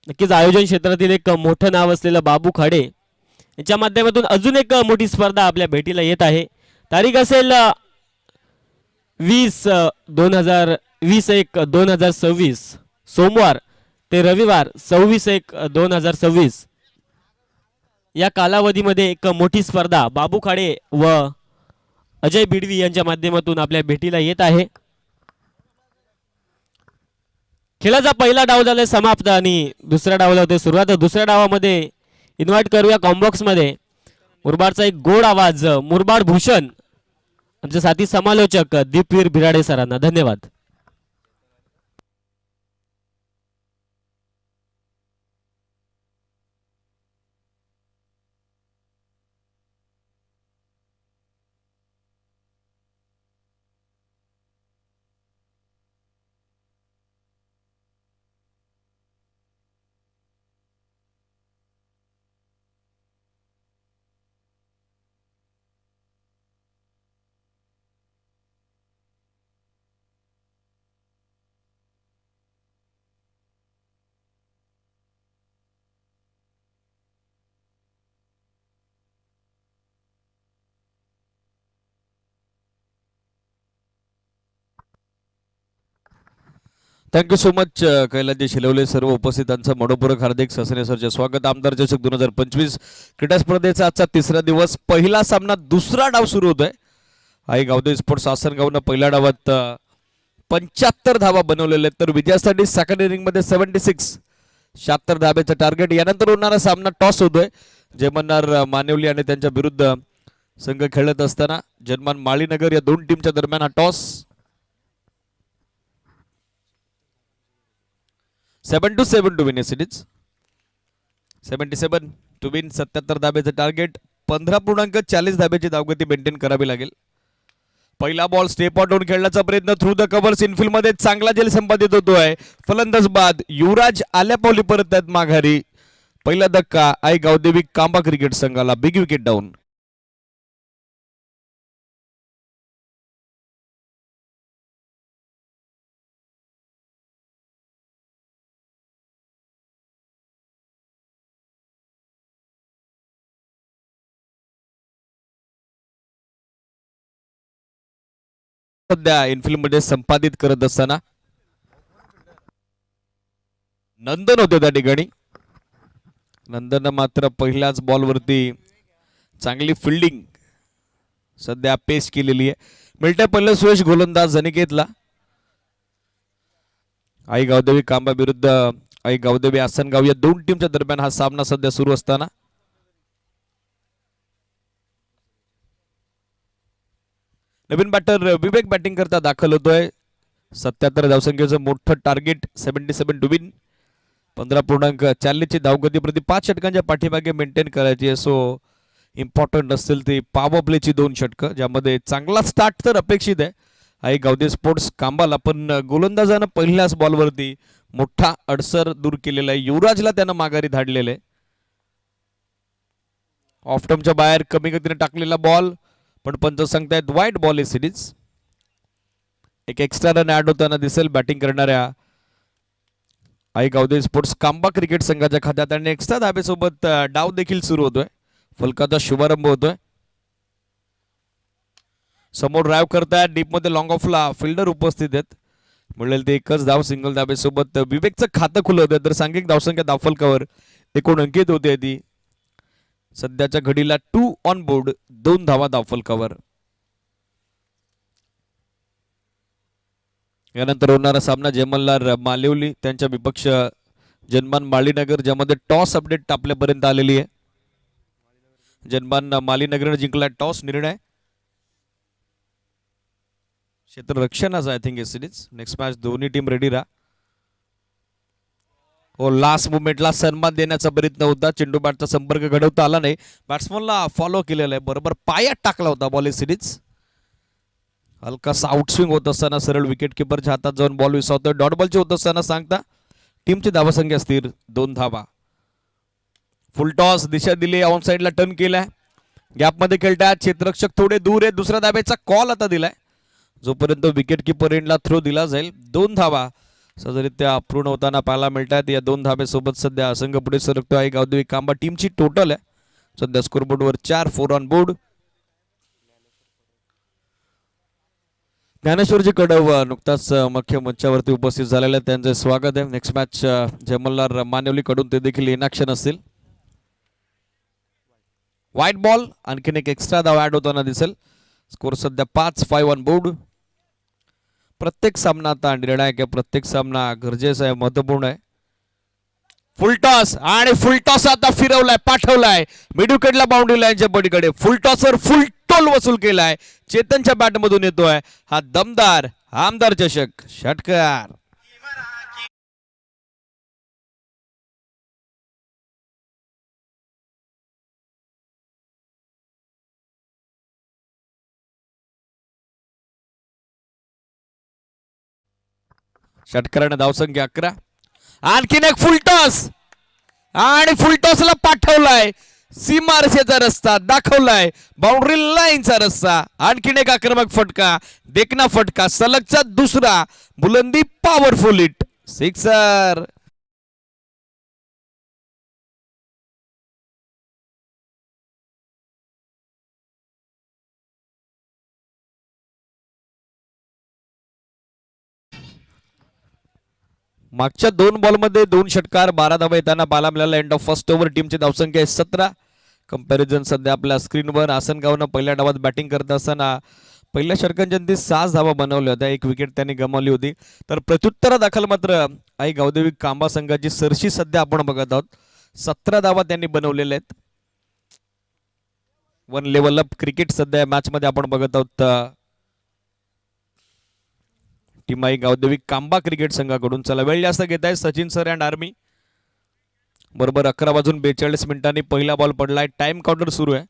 नक्कीच आयोजन क्षेत्रातील एक मोठं नाव असलेलं बाबू खाडे यांच्या माध्यमातून अजून एक मोठी स्पर्धा आपल्या भेटीला येत आहे. तारीख असेल 20/1/2026 सोमवार ते रविवार 26/1/2026 या कालावधीमध्ये एक मोठी स्पर्धा बाबू खाडे व अजय बिडवी यांच्या माध्यमातून आपल्या भेटीला येत आहे. खेळाचा पहिला डाव झाला समाप्त आणि दुसऱ्या डावाला होते सुरुवात. दुसऱ्या डावामध्ये इन्व्हाइट करूया कॉम्बॉक्स मध्ये मुरबाडचा एक गोड आवाज मुरबाड भूषण आमचे साथी समालोचक दीपवीर भिराडे सरांना. धन्यवाद. Thank you so much Kailasji Shilwale. सर्व उपस्थितांचं मनोपूर्वक हार्दिक ससने सरचे स्वागत. आमदार चषक 2025 क्रीडा स्पर्धेचा आजचा तिसरा दिवस, पहिला सामना, दुसरा डाव सुरू होतोय. आई गावदेवी स्पोर्ट्स आसनगावनं पहिल्या डावात 75 धावा बनवलेल्या आहेत, तर विजयासाठी सेकंड इनिंगमध्ये 76 धाब्याचं टार्गेट. यानंतर होणारा सामना टॉस होतोय. जे म्हणणार मानेवली आणि त्यांच्या विरुद्ध संघ खेळत असताना जनमान माळीनगर या दोन टीमच्या दरम्यान हा toss. 7-7 to win a series. 77 to win. 77 धाब्याचं टार्गेट. 15.40 धाब्याची धावगती मेंटेन करावी लागेल. पहिला बॉल स्टेप आउट होऊन खेळण्याचा प्रयत्न थ्रू द कव्हर्स इनफिल्ड मध्ये चांगला झेल संपादित होतोय. फलंदाज बाद. युवराज आल्या पावली परत आहेत माघारी. पहिला धक्का आई गावदेवी कांबा क्रिकेट संघाला. Big wicket down. सध्या इनफिल्ड मध्ये संपादित करत असताना नंदन होते त्या ठिकाणी. नंदन मात्र पहिल्याच बॉलवरती चांगली फिल्डिंग सध्या पेस केलेली आहे. मिळत्या पहिलं सुयश गोलंदाज अनिकेतला. आई गावदेवी कांबा विरुद्ध आई गावदेवी आसनगाव या दोन टीमच्या दरम्यान हा सामना सध्या सुरू असताना नवीन बॅटर विवेक बॅटिंग करता दाखल होतोय. 77 धावसंख्येचं मोठं टार्गेट. 77 to win. 15.40ची धावगती प्रति 5 षटकांच्या पाठीमागे मेंटेन करायची आहे. सो इम्पॉर्टंट असतील ती पॉवर प्लेची 2 षटकं, ज्यामध्ये चांगला स्टार्ट तर अपेक्षित आहे आई गावदेवी स्पोर्ट्स कांबाला. पण गोलंदाजानं पहिल्याच बॉलवरती मोठा अडसर दूर केलेला आहे. युवराजला त्यानं माघारी धाडलेलं आहे. ऑफ टर्मच्या बाहेर कमी गतीने टाकलेला बॉल, पण पंच सांगतायत वाईट बॉल आहे सिरीज. एक एक्स्ट्रा रन ऍड होताना दिसेल बॅटिंग करणाऱ्या आई गावदेवी स्पोर्ट्स कांबा क्रिकेट संघाच्या खात्यात. आणि एक्स्ट्रा धाब्यासोबत डाव देखील सुरू होतोय. फलकाचा शुभारंभ होतोय. समोर ड्राईव्ह करतायत. डीप मध्ये लॉंग ऑफला फिल्डर उपस्थित आहेत. मिळेल ते एकच धाव. सिंगल धाब्यासोबत विवेकचं खातं खुलं होतं, तर सांघिक धावसंख्या धावफलकावर 19 अंकित होते ती. सध्याच्या घडीला 2 ऑन बोर्ड, 2 धावा धावफलकावर. यानंतर होणारा सामना जयमल्लार मालिवली त्यांच्या विपक्ष जनमान माळीनगर, ज्यामध्ये टॉस अपडेट आपल्यापर्यंत आलेली आहे. जनमान मालीनगरने जिंकला टॉस. निर्णय क्षेत्ररक्षणाचा I think series. Next match दोन्ही टीम रेडी राहा. हो, लास्ट मुवमेंटला सन्मान देण्याचा प्रयत्न होता. चेंडू बॅटचा संपर्क घडवता आला नाही. बॅट्समनला फॉलो केलेला आहे. बरोबर पायात टाकला होता बॉल. सिरीज हलकासा आउटस्विंग होत असताना सरळ विकेट किपरच्या हातात जाऊन बॉल विसावतोय. डॉट बॉलची होत असताना सांगता टीमची धावसंख्या स्थिर 2 धावा. फुल टॉस दिशा दिली. ऑन साइडला टर्न केलाय. गॅपमध्ये खेळतात. क्षेत्ररक्षक थोडे दूर आहे. दुसऱ्या धाब्याचा कॉल आता दिलाय. जोपर्यंत विकेट किपर एंडला थ्रो दिला जाईल. 2 धावा सहजरित्या पूर्ण होताना पाहायला मिळतात. या 2 धाब्यासोबत सध्या संघ पुढे सरकतो आहे. गावदेवी कांबा टीमची टोटल आहे सध्या स्कोरबोर्डवर 4 4 ऑन बोर्ड. ज्ञानेश्वरजी कडव नुकताच मुख्य मंचावरती उपस्थित झालेले, त्यांचे स्वागत आहे. नेक्स्ट मॅच जयमल्लार मानेवली कडून ते देखील इनॅक्शन असतील. White ball. आणखीन एक एक्स्ट्रा धाव ऍड होताना दिसेल. स्कोर सध्या 5-5 ऑन बोर्ड. प्रत्येक सामना आता निर्णायक आहे. प्रत्येक सामना गरजेचा आहे, महत्वपूर्ण आहे. फुल टॉस आणि फुल टॉस आता फिरवलाय, पाठवलाय मिड विकेटला बाउंड्री लाईनच्या पलीकडे. फुल टॉसवर फुल टोल वसूल केलाय. चेतनच्या बॅट मधून येतोय हा दमदार आमदार चषक षटकार. षटकाराने धावसंख्या 11. आणखीन एक फुल टॉस आणि फुल टॉसला पाठवलाय. सीमारसेचा रस्ता दाखवलाय. बाउंड्री लाईनचा रस्ता. आणखीन एक आक्रमक फटका. देखना फटका. सलगचा दुसरा. बुलंदी पॉवरफुल हिट. सिक्सर. मागच्या 2 बॉलमध्ये 2 षटकार 12 धावा येताना पाहायला मिळाला. एंड ऑफ फर्स्ट ओव्हर टीमची धावसंख्या आहे 17. कंपॅरिझन सध्या आपल्या स्क्रीनवर. आसनगावनं पहिल्या डावात बॅटिंग करत असताना पहिल्या षटकांच्या 6 धावा बनवल्या होत्या, 1 विकेट त्यांनी गमावली होती. तर प्रत्युत्तरादाखल मात्र आई गावदेवी कांबा संघाची सरशी सध्या आपण बघत आहोत. 17 धावा त्यांनी बनवलेल्या आहेत. 1 लेवल अप क्रिकेट सध्या मॅच मध्ये आपण बघत आहोत. टीम आई गावदेवी कांबा क्रिकेट संघाकडून. चला वेळ जास्त घेत आहे सचिन सर अँड आर्मी. बरोबर 11:42 पहिला बॉल पडलाय. टाइम काउंटर सुरू आहे.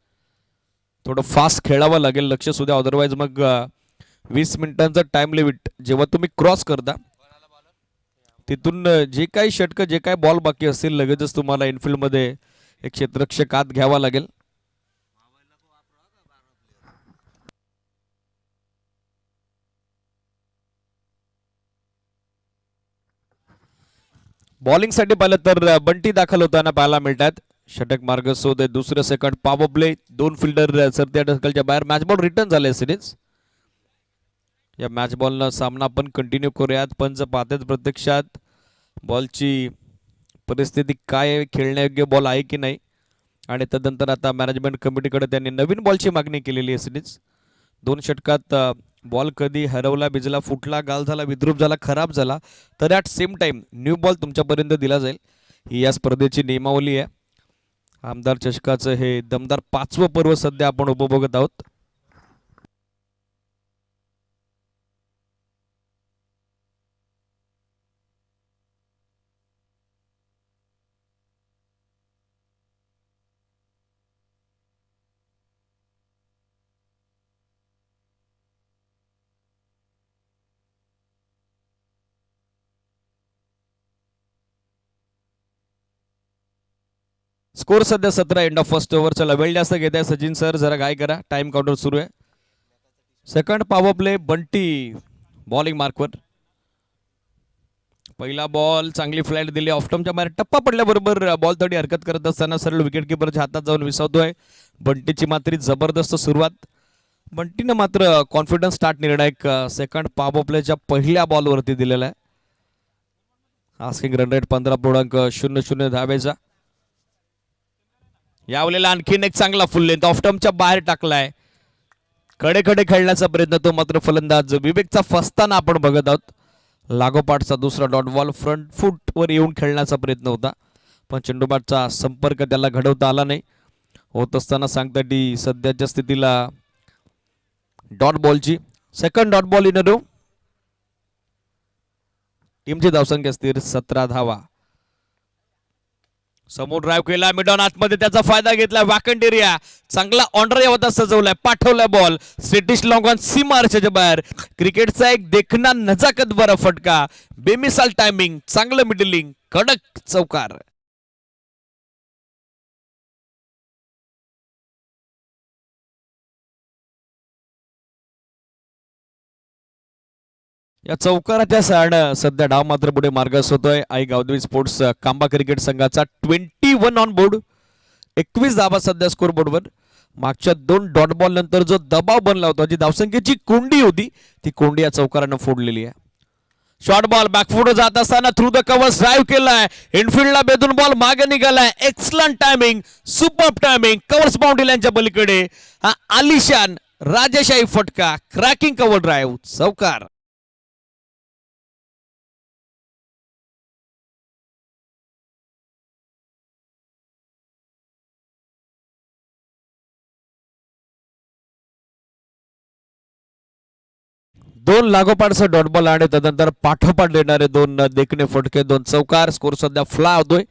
थोडं फास्ट खेळावं लागेल, लक्ष सुद्धा. अदरवाईज मग 20 मिनिटांचा टाइम लिमिट जेव्हा तुम्ही क्रॉस करता तिथून जे काही षटक जे काही बॉल बाकी असतील लगेचच तुम्हाला इनफिल्ड मध्ये एक क्षेत्ररक्षक आत घ्यावा लागेल. बॉलिंग साठी पाहिलं तर बंटी दाखल होताना पाहायला मिळतात. षटक मार्ग शोध आहे. दुसरं सेकंड पॉवर प्ले. 2 फिल्डर सरत्या ढकलच्या बाहेर. मॅच बॉल रिटर्न झाले सिरीज. या मॅच बॉलनं सामना आपण कंटिन्यू करूयात. पंच पाहतात प्रत्यक्षात बॉलची परिस्थिती काय आहे, खेळण्यायोग्य बॉल आहे की नाही. आणि तदनंतर आता मॅनेजमेंट कमिटीकडे त्यांनी नवीन बॉलची मागणी केलेली आहे सिरीज. 2 षटकात बॉल कधी हरवला, भिजला, फुटला, गाल झाला, विद्रूप झाला, खराब झाला तर at same time new ball तुमच्यापर्यंत दिला जाईल. ही या स्पर्धेची नियमावली आहे. आमदार चषकाचं हे दमदार 5वं पर्व सध्या आपण उपभोगत आहोत. स्कोर सध्या 17. End of first over. चला वेळ जास्त घेत आहे सचिन सर, जरा काय करा. टाइम काउंटर सुरू आहे. Second power play. Bunty bowling मार्कवर. पहिला बॉल चांगली फ्लाईट दिली. ऑफटमच्या बाहेर टप्पा पडल्याबरोबर बॉल थोडी हरकत करत असताना सरळ विकेट किपरच्या हातात जाऊन विसावतोय. बंटीची मात्र जबरदस्त सुरुवात. बंटीनं मात्र कॉन्फिडन्स स्टार्ट निर्णायक सेकंड पॉवर प्लेच्या पहिल्या बॉलवरती दिलेला आहे. Asking run rate 15.00 धावेचा. यावेळेला आणखीन एक चांगला फुल लेंथ ऑफटमच्या बाहेर टाकलाय. कडे खेळण्याचा प्रयत्न तो मात्र फलंदाज विवेकचा फसताना आपण बघत आहोत. लागोपाठचा दुसरा डॉट बॉल फ्रंट फूट वर येऊन खेळण्याचा प्रयत्न होता, पण चेंडूबाटचा संपर्क त्याला घडवता आला नाही. होत असताना सांगता ती सध्याच्या स्थितीला डॉट बॉलची second dot ball in a row. टीमची धावसंख्या स्थिर 17 धावा. समोर ड्राईव्ह केला मिडॉन आतमध्ये, त्याचा फायदा घेतला. वॅकंट एरिया चांगला ऑनर यावता सजवलाय. पाठवलाय बॉल स्टेटिश लॉंग ऑन सी मार्चच्या बाहेर. क्रिकेटचा एक देखना नजाकत बरा फटका. बेमिसाल टायमिंग, चांगलं मिडलिंग, कडक चौकार. या चौकाराच्या साड सध्या डाव मात्र पुढे मार्गस होतोय. आई गावदेवी स्पोर्ट्स कांबा क्रिकेट संघाचा 21 ऑन बोर्ड. 21 धावा सध्या स्कोर बोर्डवर. मागच्या 2 डॉट बॉल नंतर जो दबाव बनला होता, जी धावसंख्येची कोंडी होती, ती कोंडी या चौकारानं फोडलेली आहे. शॉर्ट बॉल बॅकफुट जात असताना थ्रू द कव्हर्स ड्राईव्ह केलाय. इनफिल्डला बेदून बॉल मागे निघालाय. Excellent timing, super timing. Covers boundary लाईनच्या पलीकडे हा आलिशान राजेशाही फटका. क्रॅकिंग कव्हर ड्राईव्ह, चौकार. दोन लागोपाठचा डॉट बॉल आणि तदनंतर पाठोपाठ देणारे 2 देखणे फटके, 2 चौकार. स्कोर सध्या फ्लाय होतोय.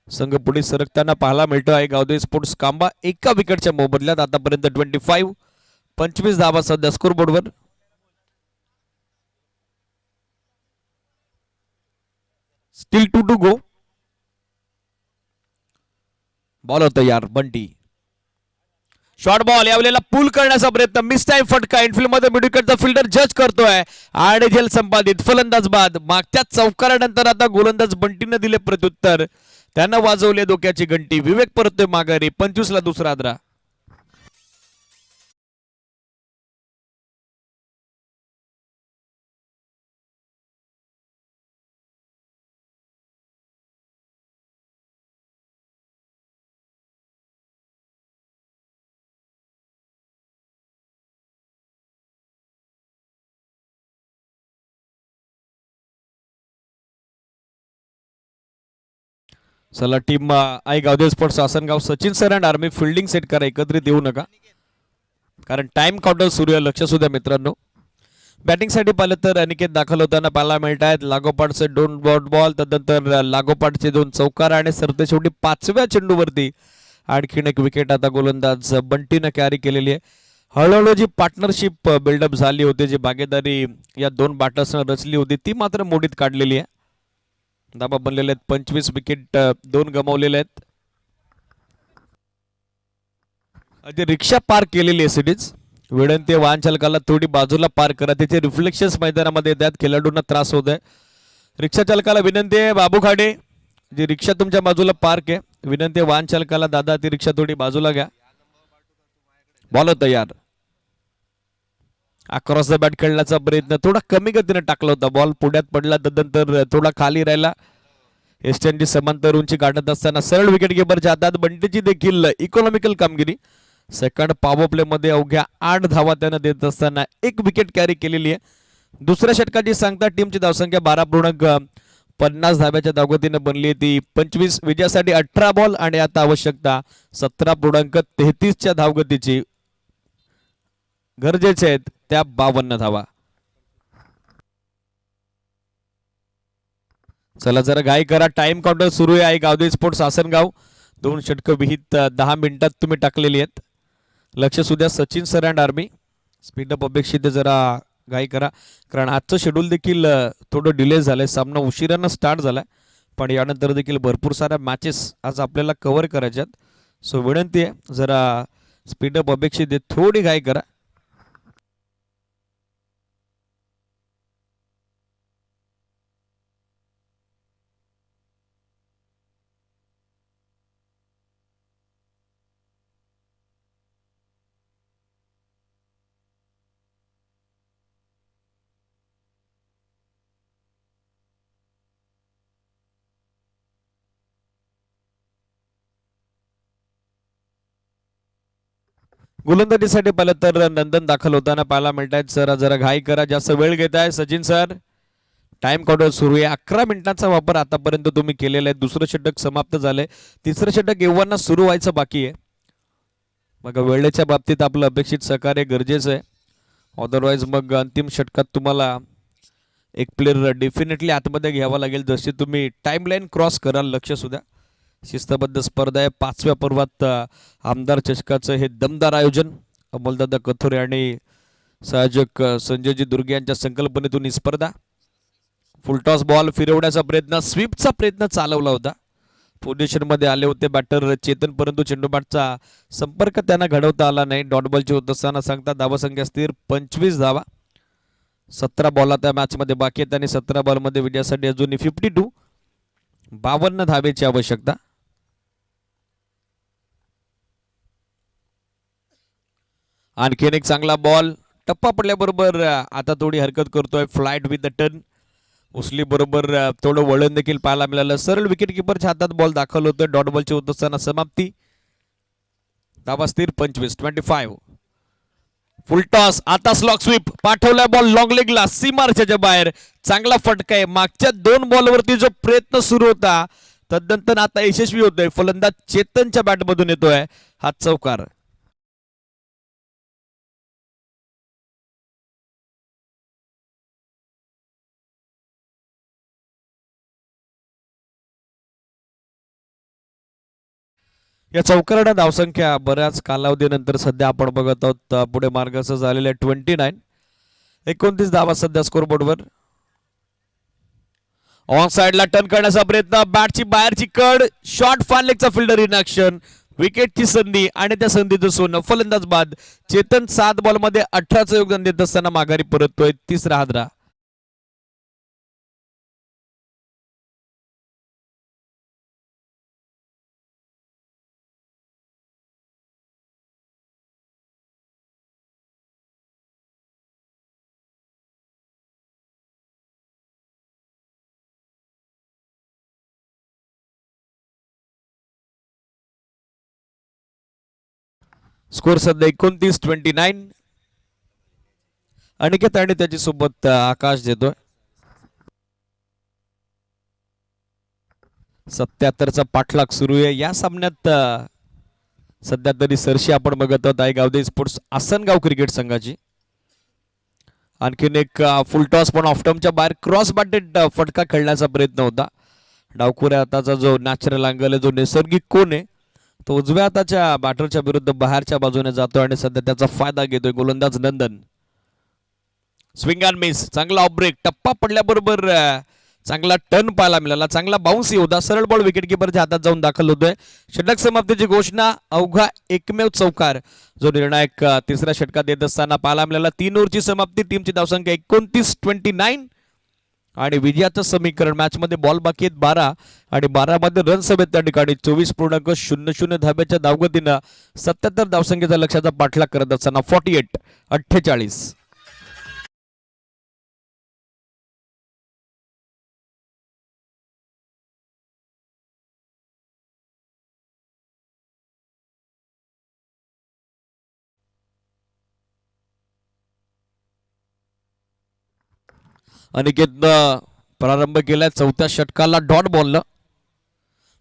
संघ पुढे सरकताना पाहायला मिळतो आहे. गावदेवी स्पोर्ट्स कांबा एका विकेटच्या मोबदल्यात आतापर्यंत 25 धावा सध्या स्कोर बोर्डवर. Steel 2 to go. बॉलर तयार. बंटी शॉर्ट बॉल यावेळेला पूल करण्याचा प्रयत्न. मिस टाइम फटका. इनफिल्ड मध्ये मिड विकेटचा फिल्डर जज करतोय आणि झेल संपादित. फलंदाज बाद. मागच्या चौकारानंतर आता गोलंदाज बंटीने दिले प्रत्युत्तर. त्यानं वाजवले डोक्याची घंटी. विवेक परतोय माघारी. 25 ला दुसरा आदरा. चला team I Gavdev sports Asangaon Sachin sir and army fielding set करा, एकत्रित येऊ नका कारण टाइम काउंटर सुरू आहे. लक्ष सुद्धा मित्रांनो. बॅटिंगसाठी पाहिलं तर अनिकेत दाखल होताना पाहायला मिळत आहेत. लागोपाठचे 2 डॉट बॉल, तदनंतर लागोपाठचे 2 चौकार आणि सरते शेवटी 5व्या चेंडूवरती आणखीन एक विकेट आता गोलंदाज बंटीनं कॅरी केलेली आहे. हळूहळू जी पार्टनरशिप बिल्डअप झाली होती, जी भागीदारी या 2 बॅटर्सनं रचली होती, ती मात्र मोडीत काढलेली आहे. धाबा बनलेले आहेत 25 विकेट 2 गमावलेले आहेत. आधी रिक्षा पार्क केलेली आहे सिटीज. विनंती वाहन चालकाला थोडी बाजूला पार्क करा, त्याचे रिफ्लेक्शन्स मैदानामध्ये येतात, खेळाडूंना त्रास होत आहे. रिक्षा चालकाला विनंती आहे, बाबू खाडे जी रिक्षा तुमच्या बाजूला पार्क आहे, विनंती आहे वाहन चालकाला, दादा ती रिक्षा थोडी बाजूला घ्या. बॉल तयार. अक्रॉस द बॅट खेळण्याचा प्रयत्न थोडा कमी गतीने टाकला होता. बॉल पुढ्यात पडला, तदनंतर थोडा खाली राहिला. एस्टनची समांतर उंची गाठत असताना सरळ विकेट किपरच्या हातात. बंटीची देखील इकॉनॉमिकल कामगिरी. सेकंड पॉवर प्ले मध्ये अवघ्या 8 धावा त्यानं देत असताना 1 विकेट कॅरी केलेली आहे. दुसऱ्या षटकाची सांगता टीमची धावसंख्या 12.50 धाब्याच्या धावगतीने बनली आहे. ती 25 विजयासाठी 18 बॉल आणि आता आवश्यकता 17.33 धावगतीची गरजेचे आहेत त्या 52 धावा. चला जरा घाई करा, टाइम काउंटर सुरू आहे. आई गावदेव स्पोर्ट्स आसनगाव 2 षटक विहित 10 मिनिटात तुम्ही टाकलेली आहेत. लक्ष सुद्धा Sachin sir and army. Speed up अपेक्षित जरा घाई करा कारण आजचं शेड्यूल देखील थोडं डिले झालंय. सामना उशिरानं स्टार्ट झालाय पण यानंतर देखील भरपूर साऱ्या मॅचेस आज आपल्याला कव्हर करायच्यात. सो विनंती आहे जरा स्पीडअप अपेक्षित आहे, थोडी घाई करा. गोलंदाजीसाठी पाहिलं तर नंदन दाखल होताना पाहायला मिळत आहेत. सर जरा घाई करा, जास्त वेळ घेत आहे. सचिन सर टाइम काउंटर सुरू आहे. 11 मिनिटांचा वापर आतापर्यंत तुम्ही केलेला आहे. दुसरं षटक समाप्त झालंय, तिसरं षटक एव्हाना सुरू व्हायचं बाकी आहे. मग वेळेच्या बाबतीत आपलं अपेक्षित सहकार्य गरजेचं आहे. अदरवाईज मग अंतिम षटकात तुम्हाला एक प्लेअर डेफिनेटली आतमध्ये घ्यावा लागेल जशी तुम्ही टाइमलाईन क्रॉस कराल. लक्ष सुद्धा शिस्तबद्ध स्पर्धा आहे. 5व्या पर्वात आमदार चषकाचं हे दमदार आयोजन अमोलदादा कथोरे आणि संयोजक संजयजी दुर्गे यांच्या संकल्पनेतून ही स्पर्धा. फुलटॉस बॉल फिरवण्याचा प्रयत्न, स्वीपचा प्रयत्न चालवला होता. पोझिशन मध्ये आले होते बॅटर चेतन, परंतु चेंडू बॅटचा संपर्क त्यांना घडवता आला नाही. डॉट बॉलची होत असताना सांगता धावा संख्या स्थिर 25 धावा. 17 बॉल त्या मॅच मध्ये बाकी आहेत आणि 17 बॉल मध्ये विजयासाठी अजूनही 52 धावेची आवश्यकता. आणखीन एक चांगला बॉल टप्पा पडल्याबरोबर आता थोडी हरकत करतोय. फ्लाइट विथ द टर्न उचली बरोबर थोडं वळण देखील पाहायला मिळालं. सरळ विकेट किपरच्या हातात बॉल दाखल होतोय. डॉट बॉलची होत असताना समाप्ती. धावा स्थिर 25. फुल टॉस, आता स्लॉक स्वीप पाठवलाय बॉल लॉंग लेगला, सीमारच्या बाहेर. चांगला फटका आहे. मागच्या 2 बॉलवरती जो प्रयत्न सुरू होता तदनंतर आता यशस्वी होतोय. फलंदाज चेतनच्या बॅटमधून येतोय हा चौकार. या चौकारानं धावसंख्या बऱ्याच कालावधीनंतर सध्या आपण बघत आहोत पुढे मार्गाचं झालेलं आहे 29. 29 धावा सध्या स्कोरबोर्डवर. ऑन साइडला टर्न करण्याचा प्रयत्न, बॅटची बाहेरची कड, शॉर्ट फान लेगचा फिल्डर इन ऍक्शन, विकेटची संधी आणि त्या संधीचं सोनं. फलंदाज बाद. चेतन 7 बॉलमध्ये 18चं योगदान देत असताना माघारी परततोय. 3रा हादरा. स्कोर सध्या 29. अनिकेत आणि त्याची सोबत आकाश देतोय. 77चा पाठलाग सुरू आहे या सामन्यात. सध्या तरी सरशी आपण बघत आहोत आहे गावदे स्पोर्ट्स आसनगाव क्रिकेट संघाची. आणखीन एक फुल टॉस पण ऑफटर्मच्या बाहेर क्रॉस बाटेड फटका खेळण्याचा प्रयत्न होता. डावखुऱ्या हाताचा जो नॅचरल अँगल आहे, जो नैसर्गिक कोण आहे, तो उजव्या हाताच्या बॅटरच्या विरुद्ध बाहेरच्या बाजूने जातोय आणि सध्या त्याचा फायदा घेतोय गोलंदाज नंदन. स्विंग अँड मिस, चांगला ऑफ ब्रेक, टप्पा पडल्याबरोबर चांगला टर्न पाहायला मिळाला, चांगला बाउन्स होता. सरळ बॉल विकेट किपरच्या हातात जाऊन दाखल होतोय. षटक समाप्तीची घोषणा, अवघा एकमेव चौकार जो निर्णायक तिसऱ्या षटकात येत असताना पाहायला मिळाला. 3 ओव्हरची समाप्ती, टीमची धावसंख्या 29-29 आणि विजयाचं समीकरण. मॅच मध्ये बॉल बाकी आहेत 12 आणि 12 मध्ये रन्स हवेत त्या ठिकाणी 24.00 धाब्याच्या धावगतीनं 77 धावसंख्येचा लक्ष्याचा पाठलाग करत असताना 48-48. अनिकेतनं प्रारंभ केलाय चौथ्या षटकाला डॉट बॉलनं.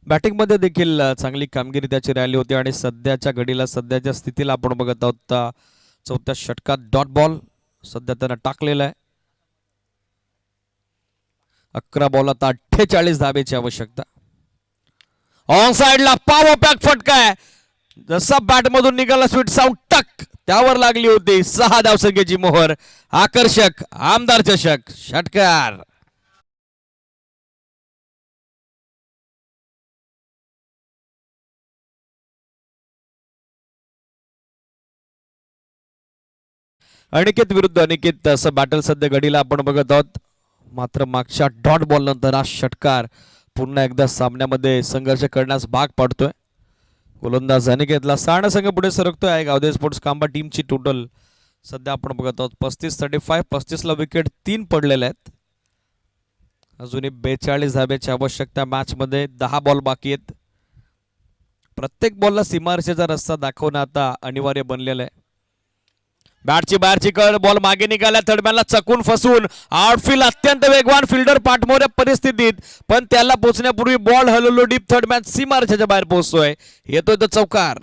बॅटिंगमध्ये देखील चांगली कामगिरी त्याची राहिली होती आणि सध्याच्या घडीला, सध्याच्या स्थितीला आपण बघत आहोत चौथ्या षटकात डॉट बॉल सध्या त्यानं टाकलेला आहे. 11 बॉलात 48 धाब्याची आवश्यकता. ऑन साइडला पॉवर पॅक फटका आहे, जसा बॅट मधून निघाला स्वीट साऊंड, टक त्यावर लागली होती. 6 धावसंख्येची मोहर. आकर्षक आमदार चषक षटकार. अनिकेत विरुद्ध अनिकेत असं बॅटल सध्या घडीला आपण बघत आहोत. मात्र मागच्या डॉट बॉल नंतर हा षटकार पुन्हा एकदा सामन्यामध्ये संघर्ष करण्यास भाग पडतोय. गोलंदाज अनिकेतला 6 संघ पुढे सरकतोय आहे गावदे स्पोर्ट्स कांबा टीमची. टोटल सध्या आपण बघत आहोत 35-35. 35ला विकेट 3 पडलेले आहेत. अजूनही 42 धाब्याची आवश्यकता. मॅच मध्ये 10 बॉल बाकी आहेत. प्रत्येक बॉलला सीमारेषेचा रस्ता दाखवणं आता अनिवार्य बनलेलं आहे. बॅटची बाहेरची कळ, बॉल मागे निघाला, थर्डमॅनला चकून फसून आउटफील्ड अत्यंत वेगवान फिल्डर पाठमोऱ्या परिस्थितीत, पण त्याला पोहोचण्यापूर्वी बॉल हलवलो डीप. थर्डमॅन सीमारेषेच्या बाहेर पोहोचतोय, येतोय तो चौकार.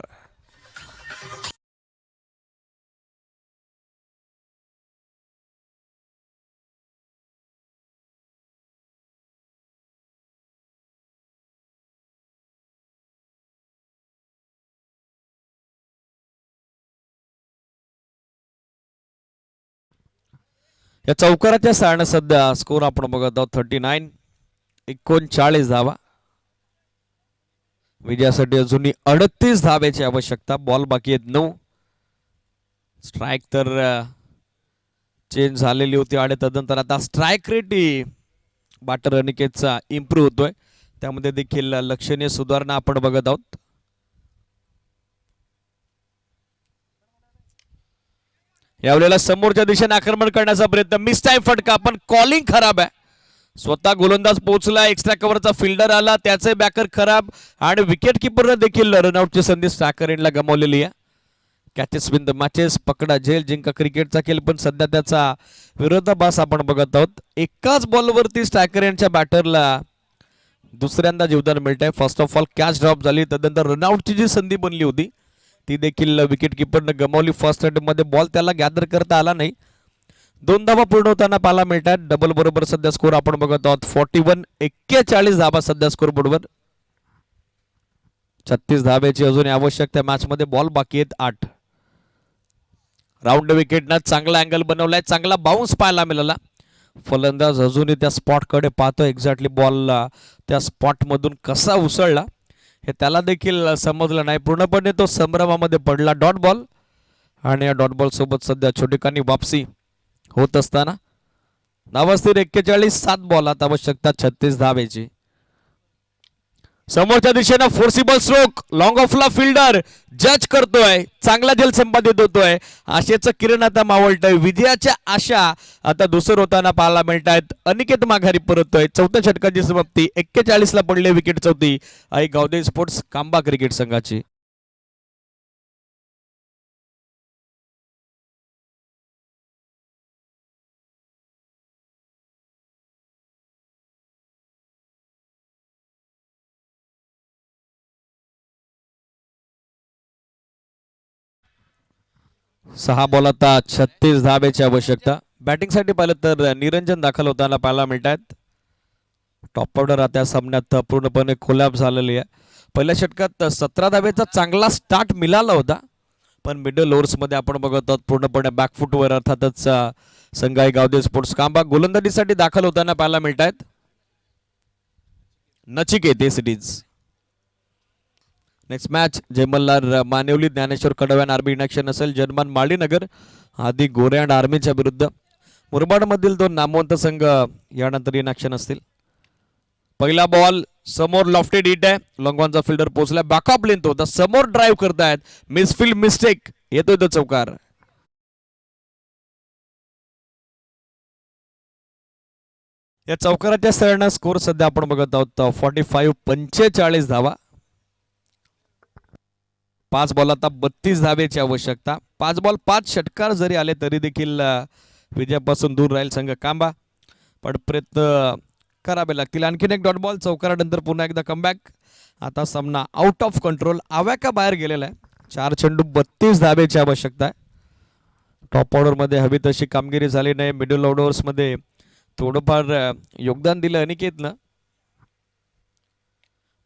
या चौकाराच्या सारण्या सध्या स्कोर आपण बघत आहोत 39 धावा. विजयासाठी अजूनही 38 धाब्याची आवश्यकता. बॉल बाकी आहेत 9. स्ट्राईक तर चेंज झालेली होती आणि तदनंतर आता स्ट्राईक रेट बॅटर अनिकेतचा इम्प्रूव्ह होतोय, त्यामध्ये देखील लक्षणीय सुधारणा आपण बघत आहोत. यावेळेला समोरच्या दिशेने आक्रमण करण्याचा प्रयत्न, मिस टाइम फटका, पण कॉलिंग खराब आहे. स्वतः गोलंदाज पोहोचला, एक्स्ट्रा कव्हरचा फिल्डर आला, त्याचे बॅकर खराब आणि विकेट किपरने देखील रनआउटची संधी स्ट्रायकर एंडला गमावलेली आहे. कॅचेस विन द मॅचेस, पकडा झेल जिंका क्रिकेटचा खेळ, पण सध्या त्याचा विरोधाभास आपण बघत आहोत. एकाच बॉलवरती स्ट्रायकर एंडच्या बॅटरला दुसऱ्यांदा जीवदान मिळत आहे. First of all catch drop झाली, तदनंतर रनआउटची जी संधी बनली होती ती देखील विकेट किपरने गमावली. फर्स्ट मध्ये बॉल त्याला गॅदर करता आला नाही. 2 धावा पूर्ण होताना पाहायला मिळतात. डबल बरोबर सध्या स्कोर आपण बघत आहोत 41 धावा सध्या स्कोर बोर्डवर. 36 धाब्याची अजून आवश्यकता. मॅच मध्ये बॉल बाकी आहेत 8. राऊंड विकेटनं चांगला अँगल बनवलाय, चांगला बाउन्स पाहायला मिळाला. फलंदाज अजूनही त्या स्पॉट कडे पाहतो, एक्झॅक्टली बॉल त्या स्पॉट मधून कसा उसळला हे त्याला देखील समजलं नाही. पूर्णपणे तो संभ्रमामध्ये पडला. डॉट बॉल आणि या डॉट बॉल सोबत सध्या छोटेखानी वापसी होत असताना नावस्थिर 41. 7 बॉलात आवश्यकता 36 धाब्याची. समोरच्या दिशेनं फोर्सिबल स्ट्रोक, लॉंग ऑफला फिल्डर जज करतोय, चांगला झेल संपादित होतोय. आशेचं किरण आता मावळतंय. विजयाच्या आशा आता दुसर होताना पाहायला मिळत आहेत. अनिकेत माघारी परततोय. चौथ्या षटकाची समाप्ती 41 ला पडले विकेट चौथी आई गावदे स्पोर्ट्स कांबा क्रिकेट संघाची. 6 बॉल आता 36 धाब्याची आवश्यकता. बॅटिंगसाठी पाहिलं तर निरंजन दाखल होताना पाहायला मिळत आहेत. टॉप ऑर्डर आता या सामन्यात पूर्णपणे कोलॅप्स झालेली आहे. पहिल्या षटकात 17 धाब्याचा चांगला स्टार्ट मिळाला होता, पण मिडल ओव्हर्समध्ये आपण बघत आहोत पूर्णपणे बॅकफुटवर अर्थातच संघाई गावदे स्पोर्ट्स कांबा गोलंदाजीसाठी दाखल होताना पाहायला मिळत आहेत. नचिकेत सिटीज. नेक्स्ट मॅच जय मल्हार मानेवली ज्ञानेश्वर कडव्यान आर्मी इनॅक्शन असेल. जनमान माळीनगर आधी गोरे अँड आर्मीच्या विरुद्ध. मुरबाडमधील 2 नामवंत संघ यानंतर इनॅक्शन असतील. पहिला बॉल समोर लॉफ्टेड हिट आहे. लॉंगॉनचा फिल्डर पोहोचला. बॅकअप लेंथ होता, समोर ड्राईव्ह करतायत. मिसफिल्ड मिस्टेक, येतोय तो चौकार. या चौकाराच्या सहाय्याने स्कोर सध्या आपण बघत आहोत 45 धावा. 5 बॉल आता 32 धाब्याची आवश्यकता. 5 बॉल 5 षटकार जरी आले तरी देखील विजयापासून दूर राहील संघ कांबा, पण प्रयत्न करावे लागतील. आणखीन एक डॉट बॉल चौकारानंतर पुन्हा एकदा कमबॅक. आता सामना आउट ऑफ कंट्रोल, आव्याका बाहेर गेलेला आहे. 4 चेंडू 32 धाब्याची आवश्यकता आहे. टॉप ऑर्डरमध्ये हवी तशी कामगिरी झाली नाही. मिडल ऑर्डर्समध्ये थोडंफार योगदान दिलं अनिकेतनं,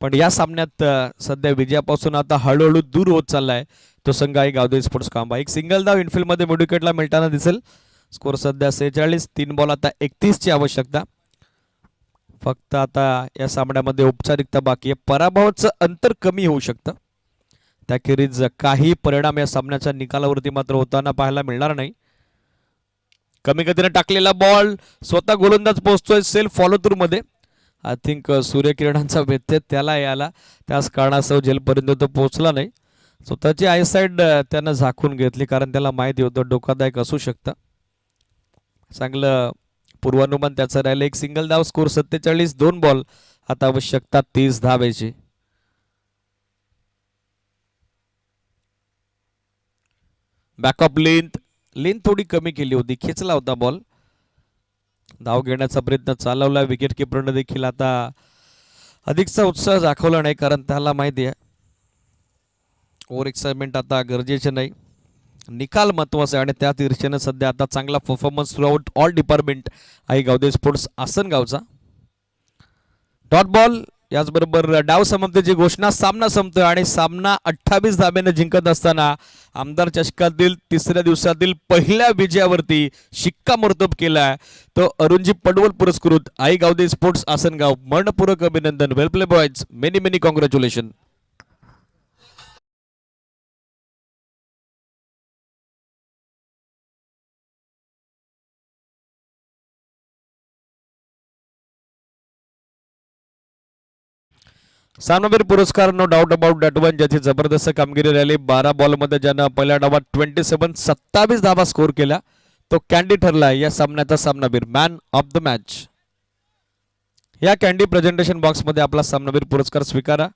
पण या सामन्यात सध्या विजयापासून आता हळूहळू दूर होत चाललाय तो संघ आहे गावदे स्पोर्ट्स कांबा. एक सिंगल धाव इनफिल्डमध्ये मिडविकेटला मिळताना दिसेल. स्कोर सध्या 46. 3 बॉल आता 31 ची आवश्यकता. फक्त आता या सामन्यामध्ये औपचारिकता बाकी आहे. पराभवाचं अंतर कमी होऊ शकतं, त्याखेरीज काही परिणाम या सामन्याच्या निकालावरती मात्र होताना पाहायला मिळणार नाही. कमी गतीने टाकलेला बॉल स्वतः गोलंदाज पोहोचतोय सेल्फ फॉलो थ्रू मध्ये. आय थिंक सूर्यकिरणांचा व्यत्यय त्याला याला, त्याच कारणास्तव जेलपर्यंत तो पोहोचला नाही. स्वतःची आयसाईड त्यानं झाकून घेतली, कारण त्याला माहिती होतं धोकादायक असू शकतं. चांगलं पूर्वानुमान त्याचं राहिलं. एक सिंगल धाव, स्कोर 47. 2 बॉल आता आवश्यकता 30 धाब्याची. बॅकअप लेंथ थोडी कमी केली होती, खेचला होता बॉल. धाव घेण्याचा प्रयत्न चालवला. विकेट किपरने देखील आता अधिकचा उत्साह दाखवला नाही, कारण त्याला माहिती आहे ओव्हर एक्साइटमेंट आता गरजेचे नाही, निकाल महत्वाचा आहे. आणि त्या ईर्षेनं सध्या आता चांगला परफॉर्मन्स थ्रूआउट ऑल डिपार्टमेंट आहे गावदे स्पोर्ट्स आसनगावचा. डॉट बॉल, याचबरोबर डाव समाप्तीची घोषणा. सामना संपतोय आणि सामना 28 धाब्याने जिंकत असताना आमदार चषकातील 3ऱ्या दिवसातील पहिल्या विजयावरती शिक्कामोर्तब केलाय तो अरुणजी पडवल पुरस्कृत आई गावदे स्पोर्ट्स आसनगाव. मनपूर्वक अभिनंदन. Well play boys, many many congratulation. सामनावीर पुरस्कार no doubt about that one, ज्याची जबरदस्त कामगिरी राहिली. 12 बॉलमध्ये ज्यानं पहिल्या डावात 27 धावा स्कोर केल्या, तो कॅन्डी ठरला या सामन्याचा सामनावीर, मॅन ऑफ द मॅच. या कॅन्डी प्रेझेंटेशन बॉक्समध्ये आपला सामनावीर पुरस्कार स्वीकारा.